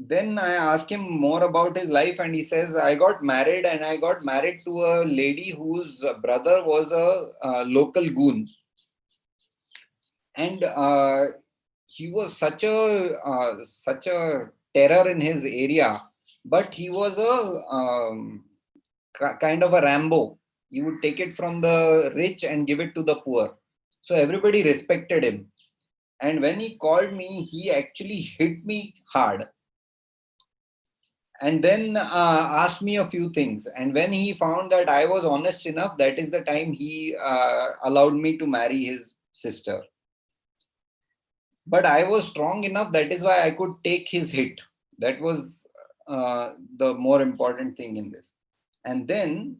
asked him more about his life, and he says, I got married, and I got married to a lady whose brother was a local goon. And he was such a terror in his area, but he was kind of a Rambo. He would take it from the rich and give it to the poor. So everybody respected him. And when he called me, he actually hit me hard. And then asked me a few things. And when he found that I was honest enough, that is the time he allowed me to marry his sister. But I was strong enough, that is why I could take his hit. That was the more important thing in this. And then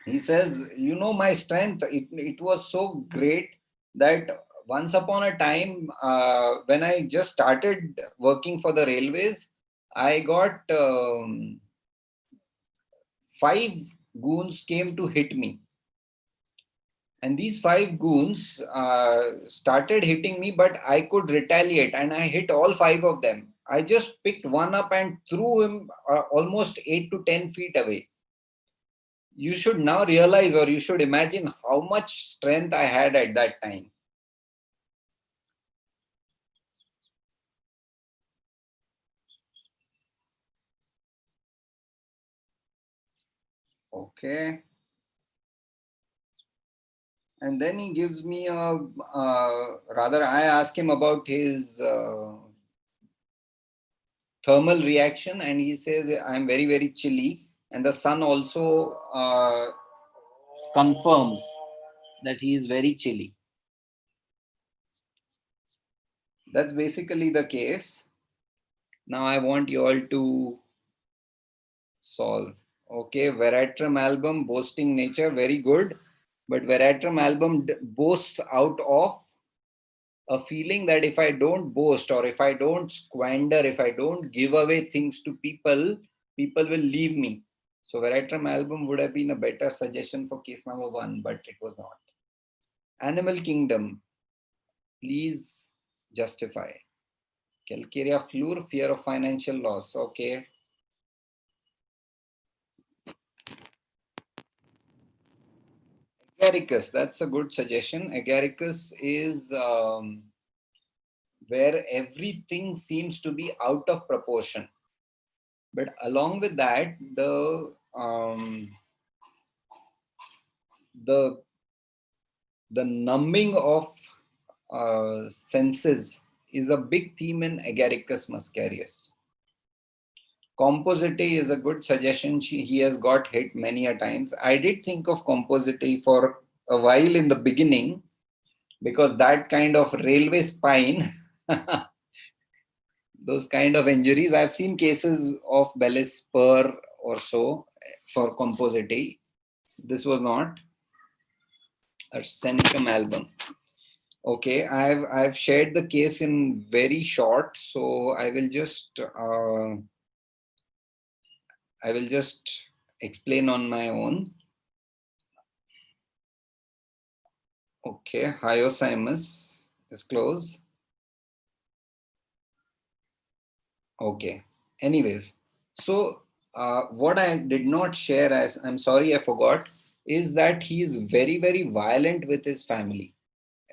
he says, you know, my strength, it was so great that once upon a time, when I just started working for the railways, I got 5 goons came to hit me. And these 5 goons started hitting me, but I could retaliate, and I hit all 5 of them. I just picked one up and threw him almost 8 to 10 feet away. You should now realize, or you should imagine, how much strength I had at that time. Okay. And then he gives me rather I ask him about his thermal reaction, and he says, I'm very, very chilly. And the sun also confirms that he is very chilly. That's basically the case. Now I want you all to solve. Okay, Veratrum album, boasting nature, very good. But Veratrum album boasts out of a feeling that if I don't boast, or if I don't squander, if I don't give away things to people, people will leave me. So Veratrum album would have been a better suggestion for case number 1, but it was not. Animal kingdom, please justify. Calcarea fluor, fear of financial loss. Okay. Agaricus, that's a good suggestion. Agaricus is where everything seems to be out of proportion. But along with that, the numbing of senses is a big theme in Agaricus muscarius. Composite is a good suggestion. He has got hit many a times. I did think of composite for a while in the beginning, because that kind of railway spine, those kind of injuries, I've seen cases of Bellis spur or so for composite. This was not. Arsenicum album. Okay, I've shared the case in very short, so I will just explain on my own. Okay, Hyoscyamus is close. Okay. Anyways, so what I did not share, as I'm sorry I forgot, is that he is very, very violent with his family,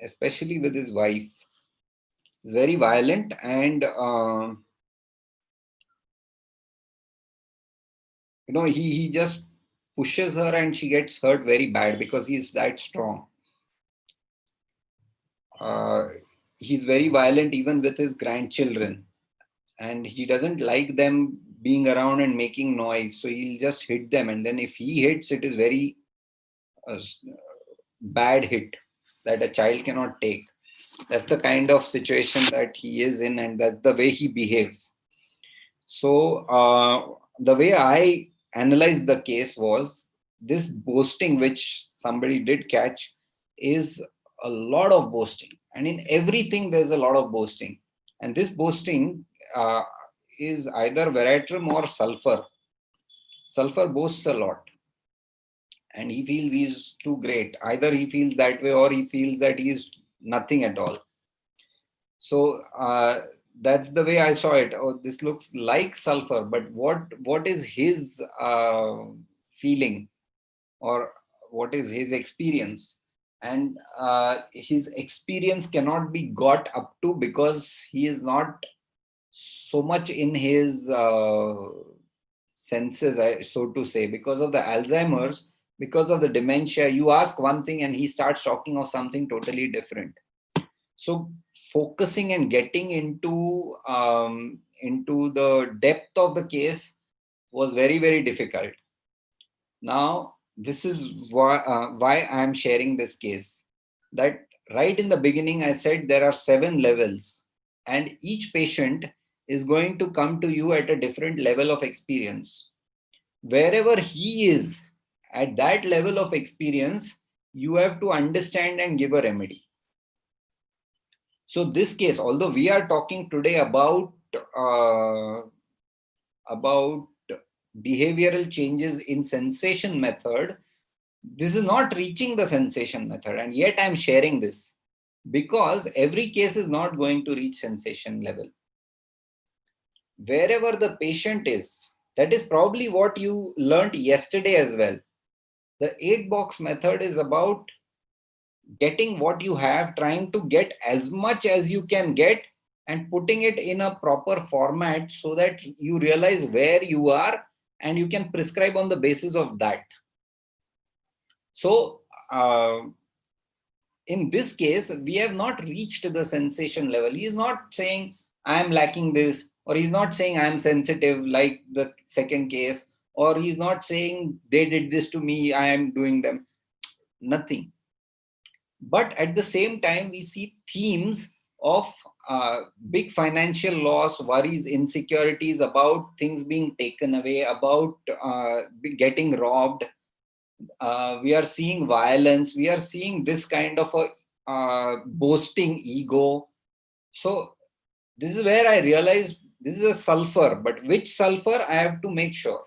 especially with his wife. He's very violent, and he just pushes her and she gets hurt very bad because he's that strong. Uh, he's very violent even with his grandchildren, and he doesn't like them being around and making noise, so he'll just hit them, and then if he hits, it is very uh, bad hit that a child cannot take. That's the kind of situation that he is in, and that's the way he behaves. So the way I analyzed the case was, this boasting which somebody did catch is a lot of boasting, and in everything there's a lot of boasting, and this boasting uh, is either veratrum or sulfur. Sulfur boasts a lot, and he feels he's too great. Either he feels that way or he feels that he's nothing at all. So that's the way I saw it. Oh, this looks like sulfur, but what is his feeling, or what is his experience? And his experience cannot be got up to because he is not so much in his senses, so to say, because of the Alzheimer's, because of the dementia. You ask one thing and he starts talking of something totally different. So focusing and getting into the depth of the case was very, very difficult. Now this is why I am sharing this case. That right in the beginning I said there are 7 levels, and each patient is going to come to you at a different level of experience. Wherever he is at that level of experience, you have to understand and give a remedy. So this case, although we are talking today about behavioral changes in sensation method, this is not reaching the sensation method, and yet I'm sharing this because every case is not going to reach sensation level. Wherever the patient is, that is probably what you learned yesterday as well. The 8-box method is about getting what you have, trying to get as much as you can get, and putting it in a proper format so that you realize where you are and you can prescribe on the basis of that. So in this case, we have not reached the sensation level. He is not saying I am lacking this, or he's not saying I am sensitive like the second case, or he's not saying they did this to me, I am doing them. Nothing. But at the same time, we see themes of big financial loss, worries, insecurities about things being taken away, about getting robbed. We are seeing violence. We are seeing this kind of a boasting ego. So this is where I realized this is a sulfur, but which sulfur I have to make sure.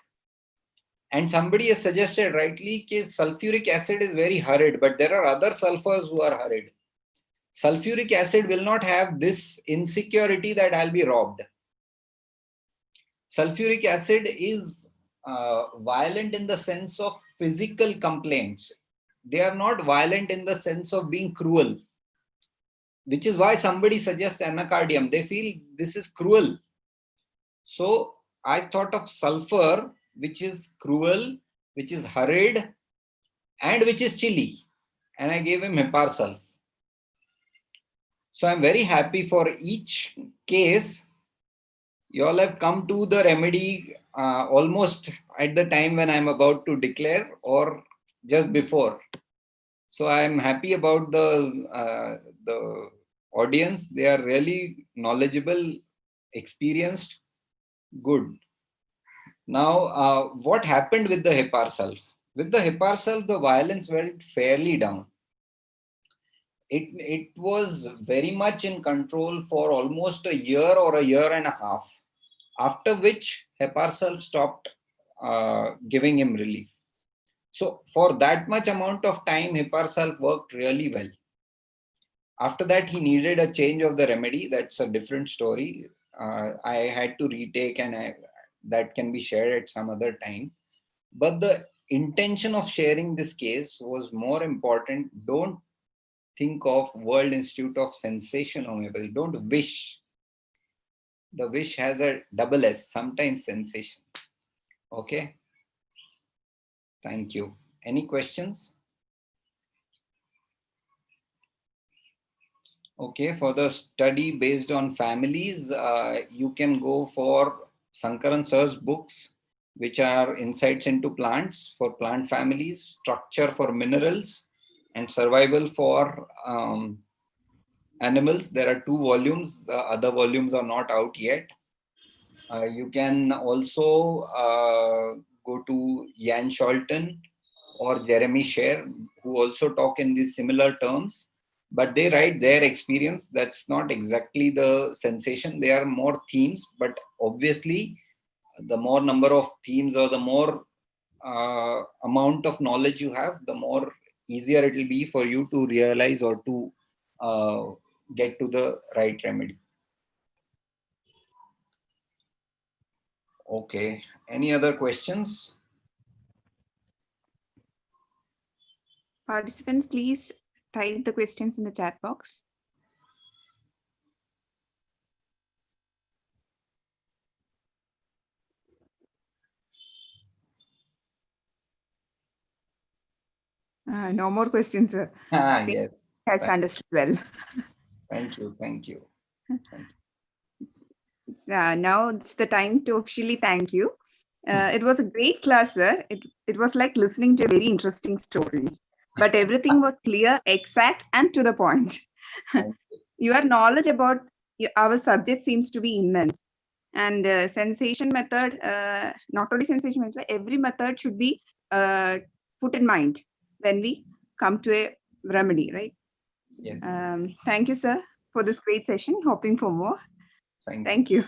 And somebody has suggested rightly that sulfuric acid is very hurried, but there are other sulfurs who are hurried. Sulfuric acid will not have this insecurity that I'll be robbed. Sulfuric acid is violent in the sense of physical complaints. They are not violent in the sense of being cruel, which is why somebody suggests anacardium. They feel this is cruel. So I thought of sulfur, which is cruel, which is hurried, and which is chilly. And I gave him Hypersulf. So I'm very happy for each case. You all have come to the remedy almost at the time when I'm about to declare or just before. So I'm happy about the audience. They are really knowledgeable, experienced, good. Now, what happened with the Hypersulf? With the Hypersulf, the violence went fairly down. It was very much in control for almost a year or a year and a half, after which Hypersulf stopped giving him relief. So for that much amount of time, Hypersulf worked really well. After that, he needed a change of the remedy. That's a different story. I had to retake, and that can be shared at some other time. But the intention of sharing this case was more important. Don't think of World Institute of Sensation Homeopathy. Don't wish. The wish has a double S, sometimes sensation. Okay. Thank you. Any questions? Okay, for the study based on families, you can go for Sankaran Sir's books, which are Insights into Plants for plant families, Structure for minerals, and Survival for animals. There are 2 volumes. The other volumes are not out yet. You can also go to Jan Scholten or Jeremy Sher, who also talk in these similar terms, but they write their experience. That's not exactly the sensation. They are more themes, but obviously the more number of themes or the more amount of knowledge you have, the more easier it will be for you to realize or to get to the right remedy. Okay, any other questions? Participants, please type the questions in the chat box. No more questions, sir. Yes. Has understood well. Thank you. Thank you. Now it's the time to officially thank you. It was a great class, sir. It was like listening to a very interesting story, but everything was clear, exact, and to the point. Your knowledge about our subject seems to be immense. And sensation method, not only sensation method, every method should be put in mind when we come to a remedy, right? Yes. Thank you, sir, for this great session. Hoping for more. Thank you. Thank you.